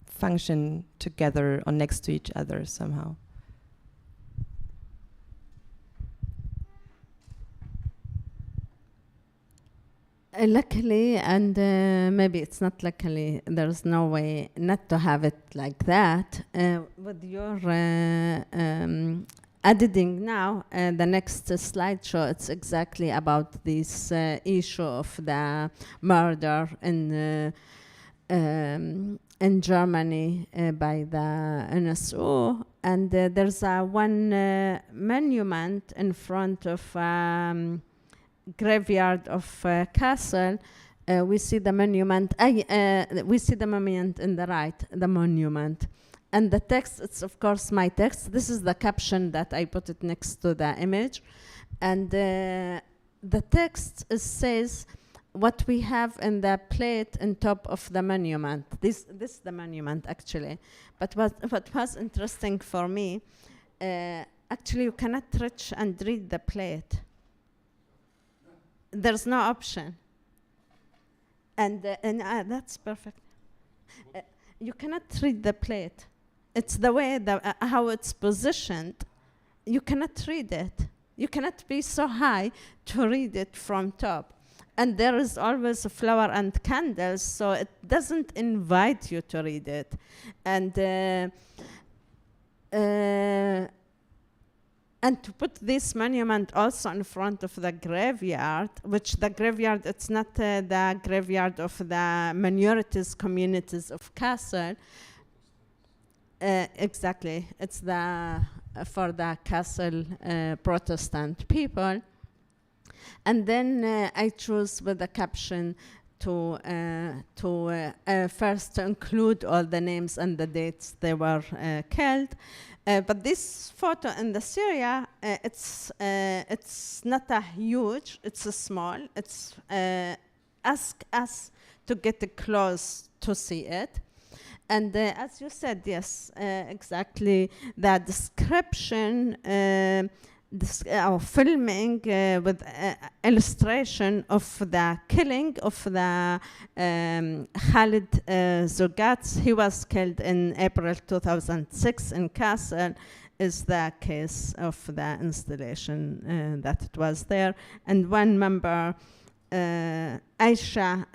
function together or next to each other somehow. Luckily, and maybe it's not luckily, there's no way not to have it like that. With your editing now, the next slideshow, it's exactly about this issue of the murder in Germany by the NSU. And there's one monument in front of graveyard of Kassel. We see the monument. We see the monument in the right, the monument. And the text, it's of course my text. This is the caption that I put it next to the image. And the text says what we have in the plate on top of the monument. This is the monument actually. But what was interesting for me, actually you cannot reach and read the plate. There's no option. And that's perfect. You cannot read the plate. It's the way how it's positioned. You cannot read it. You cannot be so high to read it from top. And there is always a flower and candles, so it doesn't invite you to read it. And to put this monument also in front of the graveyard, which the graveyard, it's not the graveyard of the minorities communities of Kassel. Exactly, it's for the Kassel Protestant people. And then I chose with the caption to first include all the names and the dates they were killed. But this photo in the Syria, it's not a huge, it's a small. It's ask us to get close to see it. And as you said, yes, exactly, the description, filming with illustration of the killing of the Khalid Zogatz. He was killed in April 2006 in Kassel, is the case of the installation that it was there. And one member, Aisha,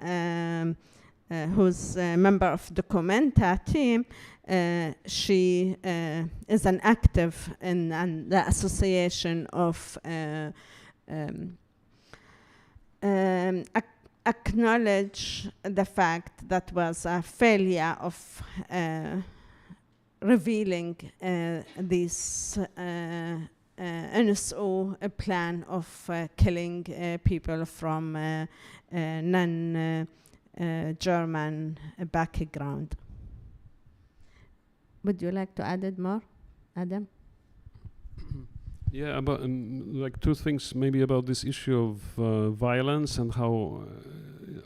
who's a member of the Documenta team, she is an active in the association of acknowledge the fact that was a failure of revealing this NSO plan of killing people from non-German background. Would you like to add it more, Adam? Yeah, about like two things maybe about this issue of violence and how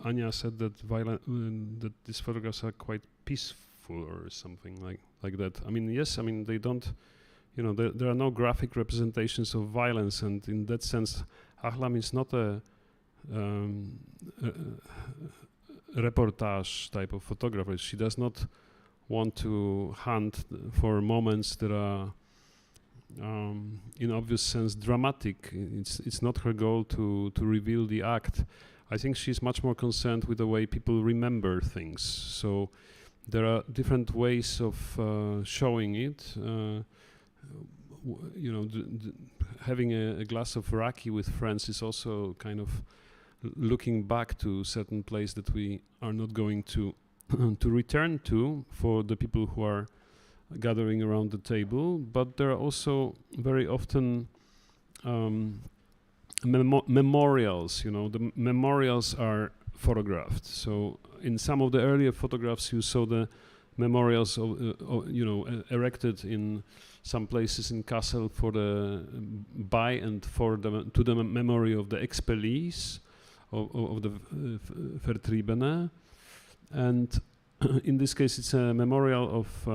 Anya said that that these photographs are quite peaceful or something like that. I mean, yes, I mean they don't, you know, there are no graphic representations of violence, and in that sense, Ahlam is not a reportage type of photographer. She does not want to hunt for moments that are in obvious sense dramatic. It's not her goal to reveal the act. I think she's much more concerned with the way people remember things. So there are different ways of showing it. Having a glass of raki with friends is also kind of looking back to a certain place that we are not going to to return to for the people who are gathering around the table. But there are also very often memorials. The memorials are photographed. So in some of the earlier photographs, you saw the memorials erected in some places in Kassel for by and to the memory of the expellees of the Vertriebene, and in this case it's a memorial of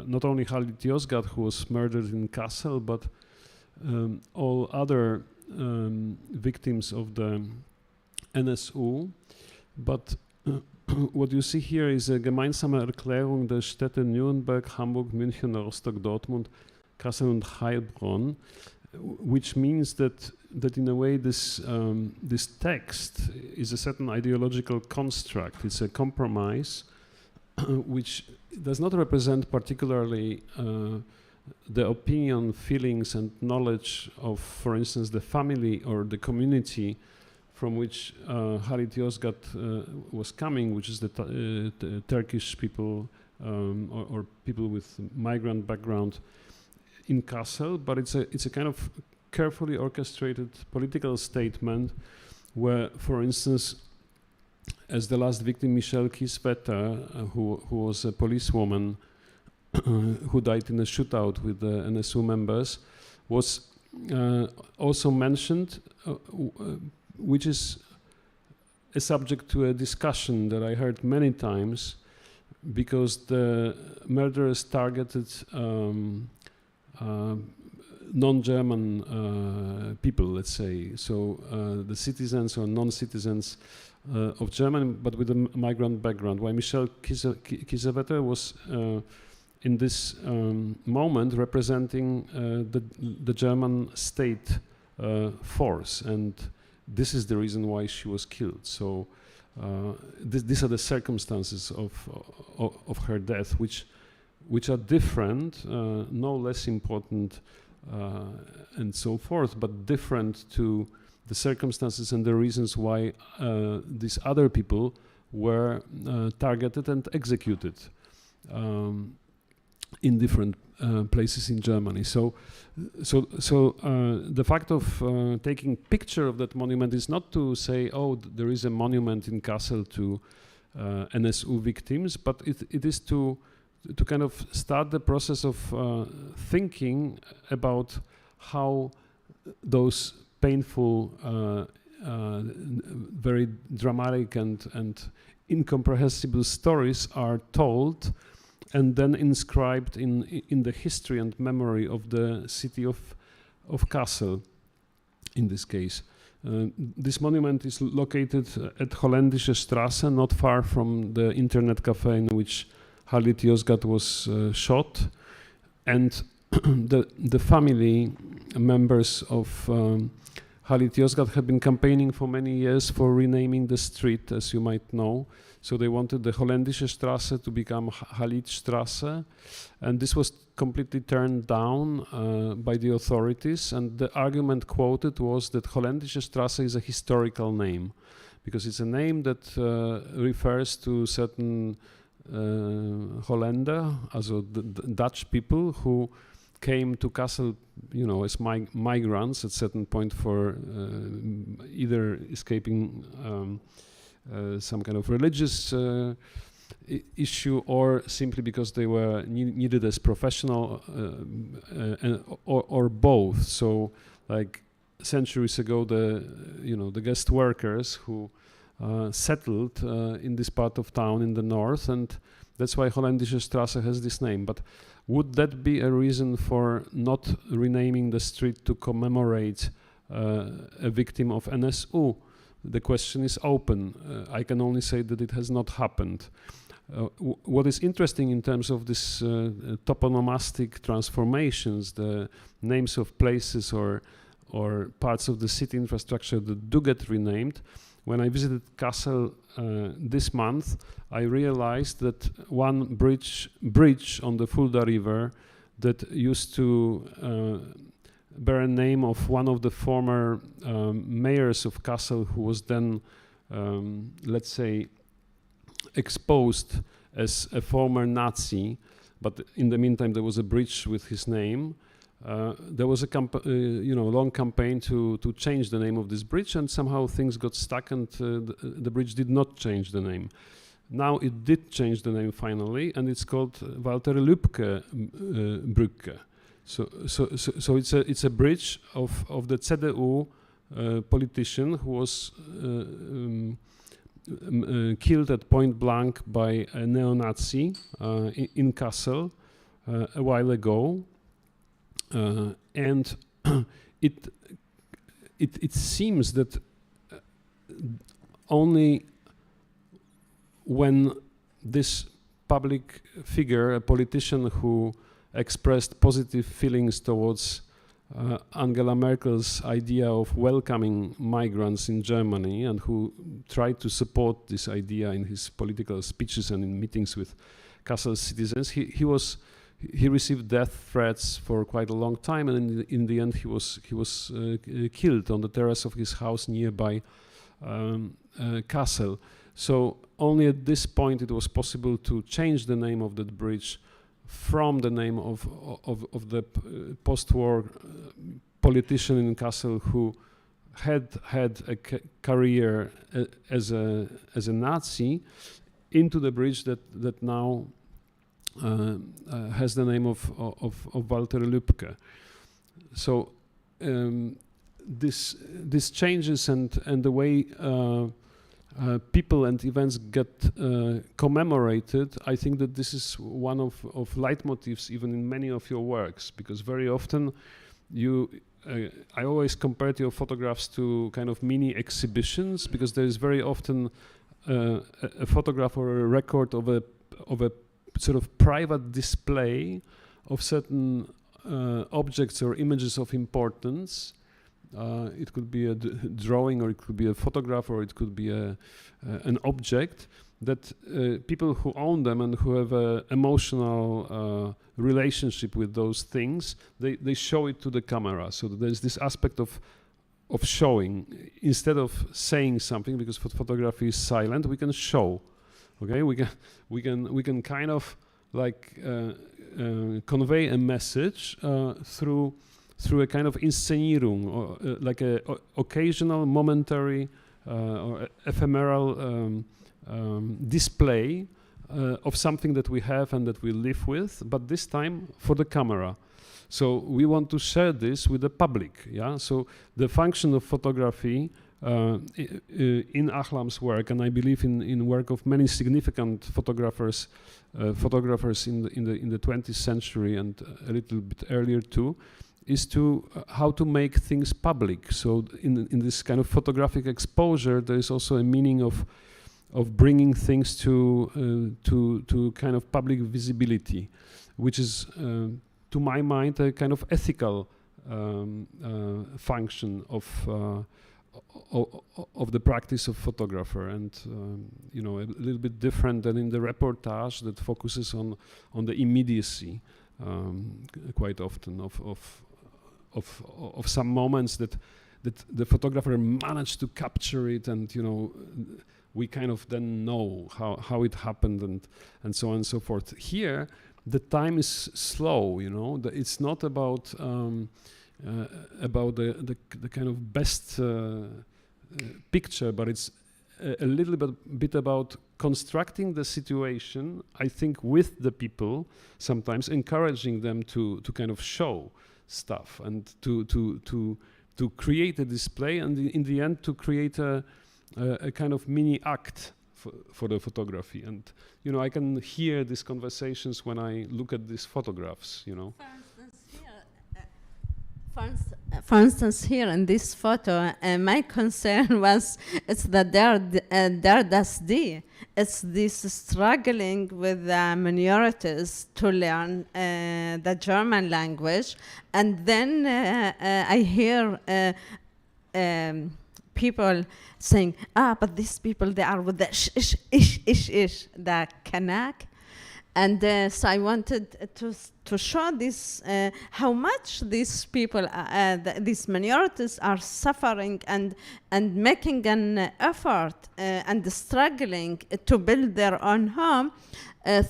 not only Halit Yozgat, who was murdered in Kassel, but all other victims of the NSU. But what you see here is a gemeinsame Erklärung der Städte Nürnberg, Hamburg, München, Rostock, Dortmund, Kassel und Heilbronn, which means that in a way this text is a certain ideological construct. It's a compromise which does not represent particularly the opinion, feelings and knowledge of, for instance, the family or the community from which Halit Yozgat was coming, which is the Turkish people or people with migrant background in Kassel, but it's a kind of carefully orchestrated political statement where, for instance, as the last victim, Michelle Kieswetter, who was a policewoman who died in a shootout with the NSU members, was also mentioned, which is a subject to a discussion that I heard many times, because the murderers targeted non-German people, let's say, so the citizens or non-citizens of Germany, but with a migrant background. While Michelle Kiesewetter was in this moment representing the German state force, and this is the reason why she was killed. So these are the circumstances of her death, which are different, no less important, and so forth, but different to the circumstances and the reasons why these other people were targeted and executed in different places in Germany. So the fact of taking picture of that monument is not to say, oh, there is a monument in Kassel to NSU victims, but it is to kind of start the process of thinking about how those painful, very dramatic and incomprehensible stories are told and then inscribed in the history and memory of the city of Kassel, in this case. This monument is located at Holländische Straße, not far from the internet cafe in which Halit Yozgat was shot, and the family members of Halit Yozgat have been campaigning for many years for renaming the street, as you might know. So they wanted the Holländische Straße to become Halit Straße, and this was completely turned down by the authorities, and the argument quoted was that Holländische Straße is a historical name, because it's a name that refers to certain Holländer, also the Dutch people who came to Kassel, as migrants at certain point for either escaping some kind of religious issue, or simply because they were needed as professional, or both. So, like centuries ago, the guest workers who settled in this part of town in the north, and that's why Holländische Straße has this name. But would that be a reason for not renaming the street to commemorate a victim of NSU? The question is open. I can only say that it has not happened. What is interesting in terms of this toponomastic transformations, the names of places or parts of the city infrastructure that do get renamed. When I visited Kassel this month, I realized that one bridge on the Fulda River that used to bear a name of one of the former mayors of Kassel, who was then, let's say, exposed as a former Nazi, but in the meantime there was a bridge with his name. There was a long campaign to change the name of this bridge, and somehow things got stuck, and the bridge did not change the name. Now it did change the name finally, and it's called Walter Lübke Brücke. So it's a bridge of the CDU politician who was killed at point blank by a neo-Nazi in Kassel a while ago, and it seems that only when this public figure, a politician who expressed positive feelings towards Angela Merkel's idea of welcoming migrants in Germany, and who tried to support this idea in his political speeches and in meetings with Kassel citizens, he received death threats for quite a long time, and in the end he was killed on the terrace of his house nearby Kassel. So only at this point it was possible to change the name of that bridge from the name of the post-war politician in Kassel who had a career as a Nazi, into the bridge that now has the name of Walter Lübke. So this changes, and the way people and events get commemorated, I think that this is one of leitmotifs even in many of your works, because very often I always compared your photographs to kind of mini exhibitions, because there is very often a photograph or a record of a sort of private display of certain objects or images of importance. It could be a drawing, or it could be a photograph, or it could be an object that people who own them and who have an emotional relationship with those things, they show it to the camera. So there's this aspect of showing instead of saying something, because photography is silent. We can show. Okay, we can kind of like convey a message through a kind of Inszenierung, or like a occasional, momentary, or ephemeral display of something that we have and that we live with, but this time for the camera. So we want to share this with the public. Yeah. So the function of photography in Ahlam's work, and I believe in work of many significant photographers in the 20th century and a little bit earlier too, is to how to make things public. So in this kind of photographic exposure, there is also a meaning of bringing things to kind of public visibility, which is to my mind a kind of ethical function of the practice of photographer, and a little bit different than in the reportage that focuses on the immediacy quite often of some moments that the photographer managed to capture it, and we kind of then know how it happened, and so on and so forth. Here the time is slow. It's not about the kind of best picture, but it's a little bit about constructing the situation, I think, with the people, sometimes encouraging them to kind of show stuff and to create a display, and in the end to create a kind of mini act for the photography. And I can hear these conversations when I look at these photographs. For instance, here, For instance, here in this photo, my concern was it's the Dardasdi. It's this struggling with minorities to learn the German language. And then I hear people saying, but these people, they are with the ish, the Kanak. And so I wanted to show this, how much these people, these minorities are suffering and making an effort and struggling to build their own home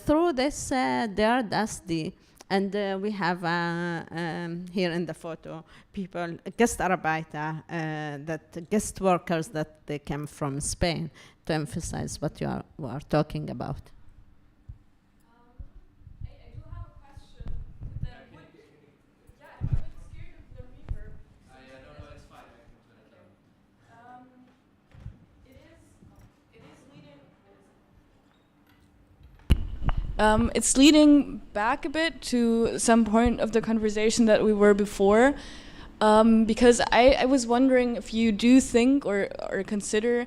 through this Dardasdi. And we have here in the photo people, Gastarbeiter, that guest workers that they came from Spain, to emphasize what you are talking about. It's leading back a bit to some point of the conversation that we were before, because I was wondering if you do think or consider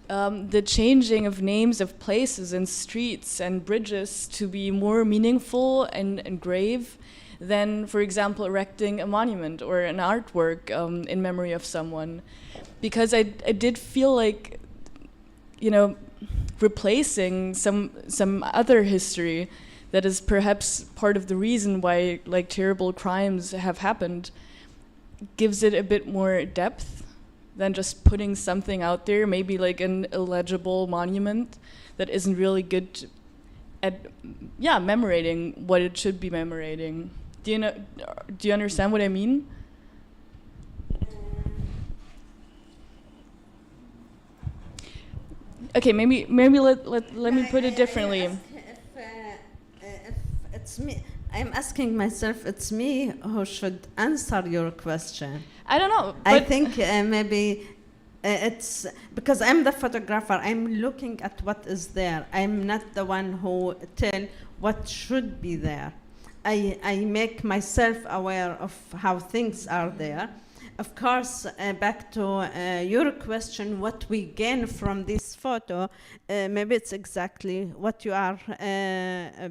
the changing of names of places and streets and bridges to be more meaningful and grave than, for example, erecting a monument or an artwork in memory of someone. Because I did feel like, replacing some other history that is perhaps part of the reason why like terrible crimes have happened gives it a bit more depth than just putting something out there, maybe like an illegible monument that isn't really good at commemorating what it should be commemorating. Do you understand what I mean? Okay, maybe let me put it differently. If it's me, I'm asking myself, it's me who should answer your question. I don't know. I think maybe it's because I'm the photographer. I'm looking at what is there. I'm not the one who tell what should be there. I make myself aware of how things are there. Of course, back to your question, what we gain from this photo, maybe it's exactly what you are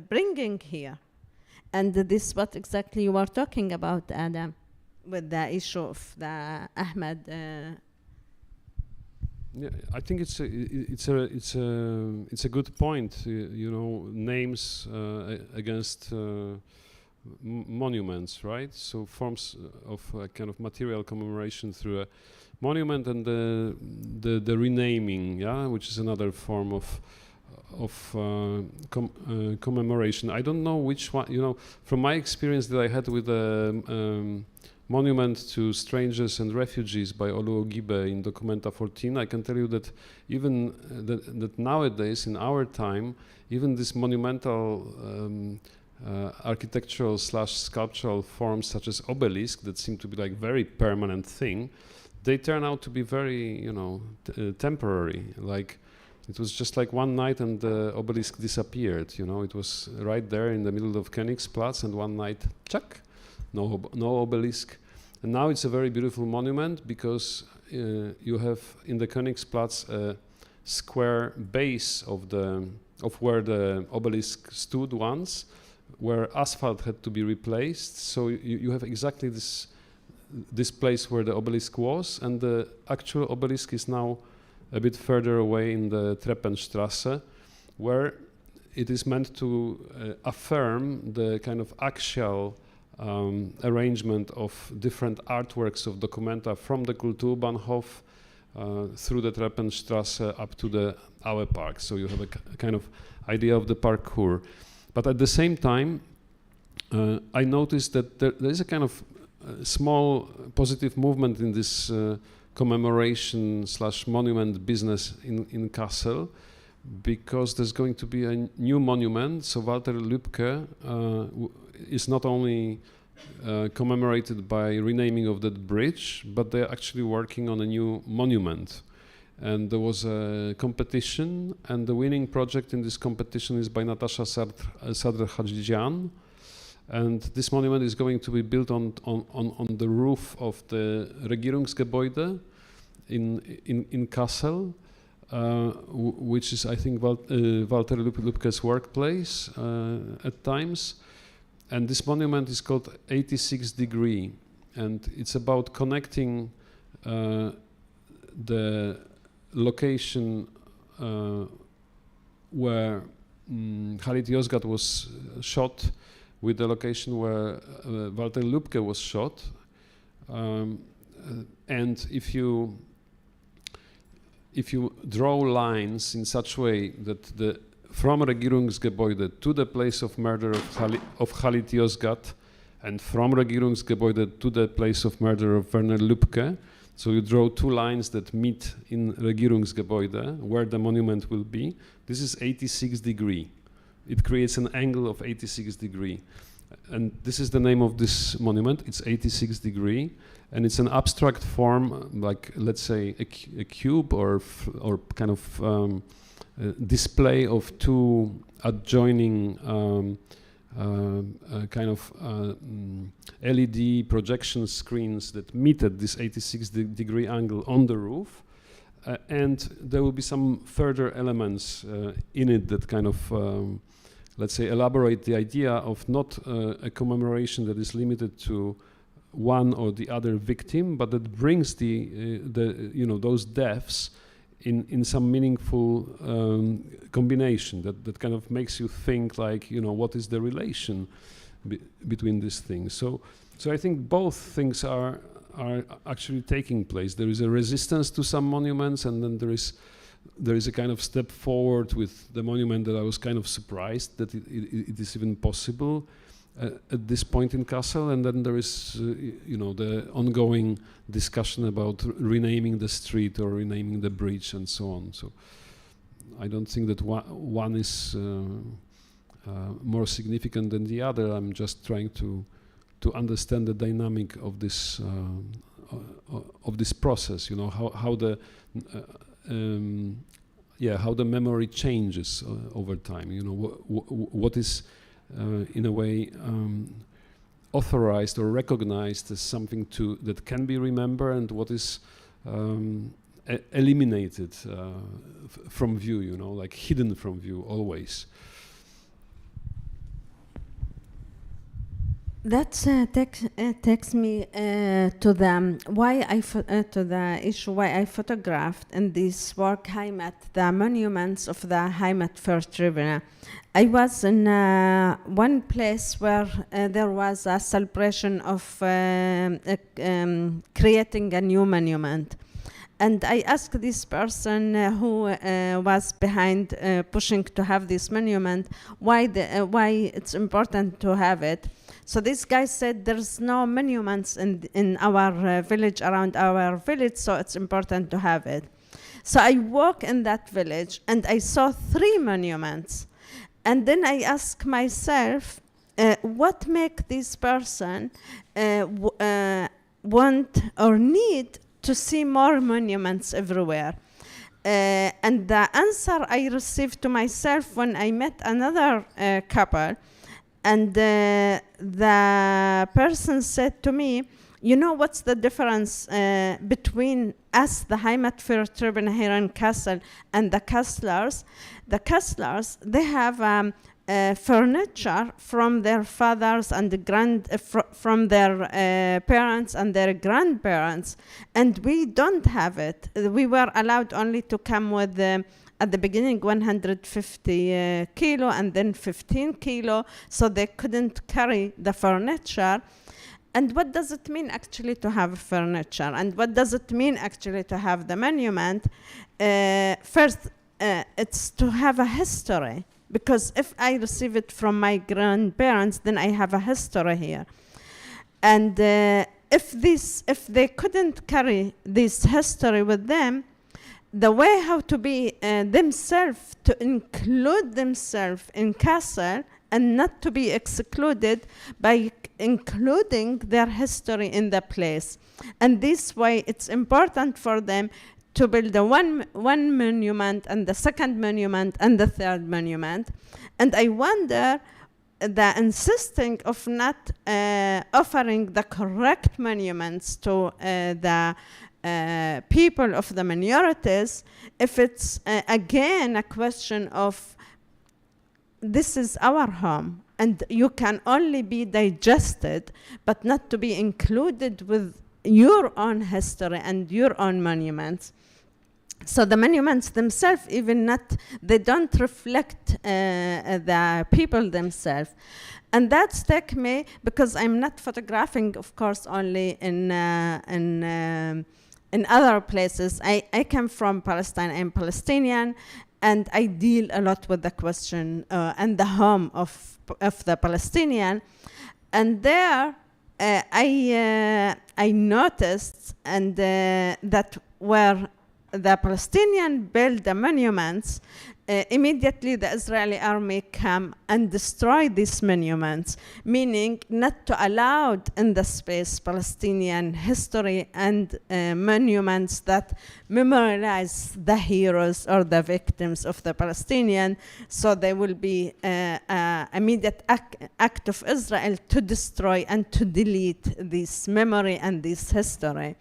bringing here. And this is what exactly you were talking about, Adam, with the issue of the Ahmed. Yeah, I think it's a good point. Names against monuments, right? So forms of kind of material commemoration through a monument and the renaming, which is another form of commemoration. I don't know which one. From my experience that I had with the monument to strangers and refugees by Oluogibe in Documenta 14, I can tell you that even that nowadays in our time, even this monumental architectural / sculptural forms such as obelisk that seem to be like very permanent thing, they turn out to be very temporary. Like it was just like one night and the obelisk disappeared. It was right there in the middle of Königsplatz, and one night, chuck, no obelisk. And now it's a very beautiful monument because you have in the Königsplatz a square base of where the obelisk stood once, where asphalt had to be replaced. So you have exactly this place where the obelisk was, and the actual obelisk is now a bit further away in the Treppenstrasse, where it is meant to affirm the kind of axial arrangement of different artworks of Documenta from the Kulturbahnhof through the Treppenstrasse up to the Aue Park. So you have a kind of idea of the parkour. But at the same time, I noticed that there is a kind of small positive movement in this commemoration / monument business in Kassel, because there's going to be a new monument. So Walter Lübke is not only commemorated by renaming of that bridge, but they're actually working on a new monument. And there was a competition, and the winning project in this competition is by Natasha Sadr Hadjian. And this monument is going to be built on the roof of the Regierungsgebäude in Kassel, which is, I think, Walter Lübcke's workplace at times. And this monument is called 86 Degree, and it's about connecting the location where Halit Yozgat was shot with the location where Walter Lübcke was shot. And if you draw lines in such way that from Regierungsgebäude to the place of murder of Halit Yozgat, and from Regierungsgebäude to the place of murder of Werner Lübcke, so you draw two lines that meet in Regierungsgebäude, where the monument will be. This is 86 degree. It creates an angle of 86 degree. And this is the name of this monument. It's 86 degree. And it's an abstract form, like, let's say, a cube or kind of display of two adjoining kind of LED projection screens that meet at this 86 degree angle on the roof. And there will be some further elements in it that kind of, let's say, elaborate the idea of not a commemoration that is limited to one or the other victim, but that brings those deaths in some meaningful combination that kind of makes you think, like, what is the relation between these things. So I think both things are actually taking place. There is a resistance to some monuments, and then there is a kind of step forward with the monument that I was kind of surprised that it is even possible at this point in Kassel. And then there is the ongoing discussion about renaming the street or renaming the bridge and so on. So I don't think that one is more significant than the other. I'm just trying to understand the dynamic of this process. How the memory changes over time. What is in a way authorized or recognized as something that can be remembered, and what is eliminated from view, like hidden from view always. That takes me to the issue why I photographed in this work Heimat, the monuments of the Heimat für Tribuna. I was in one place where there was a celebration of creating a new monument. And I asked this person who was behind pushing to have this monument why it's important to have it. So this guy said there's no monuments in our village, around our village, so it's important to have it. So I walked in that village and I saw 3 monuments. And then I asked myself, what make this person want or need to see more monuments everywhere? And the answer I received to myself when I met another couple, and the person said to me, what's the difference between us, the Heimat für Tribuna here in Kassel, and the Kasslers? The Kasslers, they have furniture from their fathers and from their parents and their grandparents, and we don't have it. We were allowed only to come with at the beginning 150 kilo and then 15 kilo, so they couldn't carry the furniture. And what does it mean actually to have furniture? And what does it mean actually to have the monument? First, it's to have a history, because if I receive it from my grandparents, then I have a history here. And if they couldn't carry this history with them, the way how to be themselves, to include themselves in Kassel and not to be excluded by including their history in the place. And this way it's important for them to build the one monument and the second monument and the third monument. And I wonder the insisting of not offering the correct monuments to the people of the minorities, if it's again a question of this is our home and you can only be digested but not to be included with your own history and your own monuments. So the monuments themselves, even not, they don't reflect the people themselves. And that's take me, because I'm not photographing, of course, only in other places. I come from Palestine, I'm Palestinian, and I deal a lot with the question and the home of the Palestinian. And there I noticed and that where the Palestinian build the monuments, immediately the Israeli army come and destroy these monuments, meaning not to allow in the space Palestinian history and monuments that memorialize the heroes or the victims of the Palestinian. So there will be immediate act of Israel to destroy and to delete this memory and this history.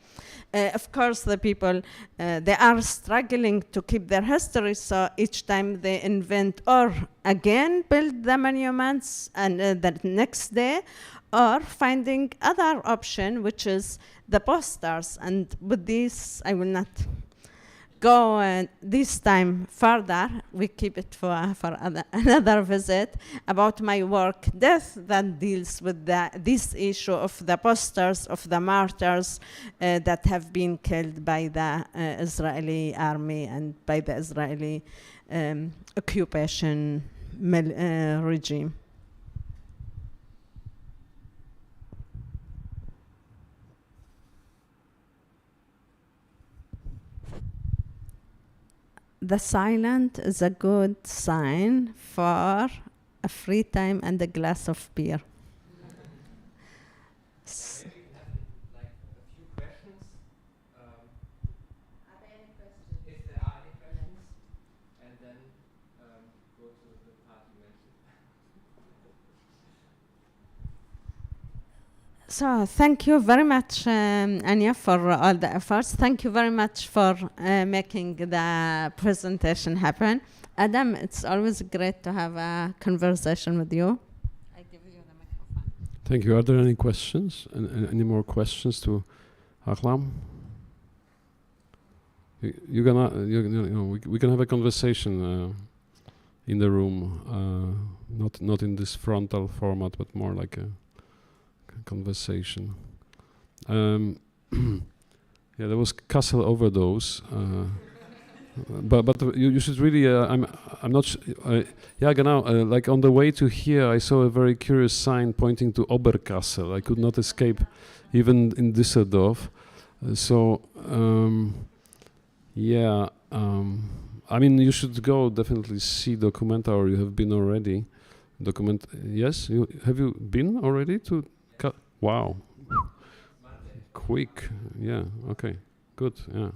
Of course, the people, they are struggling to keep their history, so each time they invent or again build the monuments and the next day, or finding other option, which is the posters. And with this, I will not go this time further. We keep it for another visit about my work, Death, that deals with this issue of the posters of the martyrs that have been killed by the Israeli army and by the Israeli occupation regime. The silent is a good sign for a free time and a glass of beer. Like a few questions. Are there any questions? If there are any questions, and then go to the part you mentioned. So thank you very much, Anya, for all the efforts. Thank you very much for making the presentation happen. Adam, it's always great to have a conversation with you. I give you the microphone. Thank you. Are there any questions? Any more questions to Ahlam? You know, we can have a conversation in the room, not in this frontal format, but more like a conversation. Yeah, there was Castle overdose, but you should really. I'm not. Yeah, genau. Like on the way to here, I saw a very curious sign pointing to Oberkassel. I could not escape, even in Düsseldorf. Yeah. I mean, you should go definitely see Documenta, or you have been already. Yes, have you been already to? Wow. Quick. Yeah. Okay. Good. Yeah.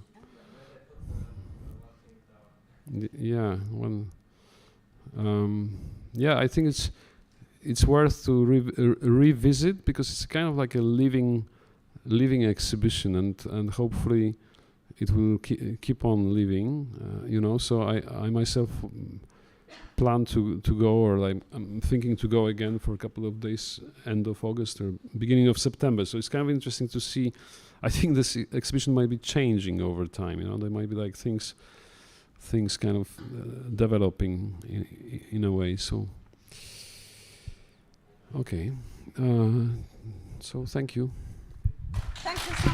Yeah. Yeah. I think it's worth to revisit, because it's kind of like a living exhibition, and hopefully it will keep on living. You know. So I myself plan to go, or like I'm thinking to go again for a couple of days, end of August or beginning of September. So it's kind of interesting to see. I think this exhibition might be changing over time. You know, there might be like things kind of developing in a way. So okay, so thank you. Thank you so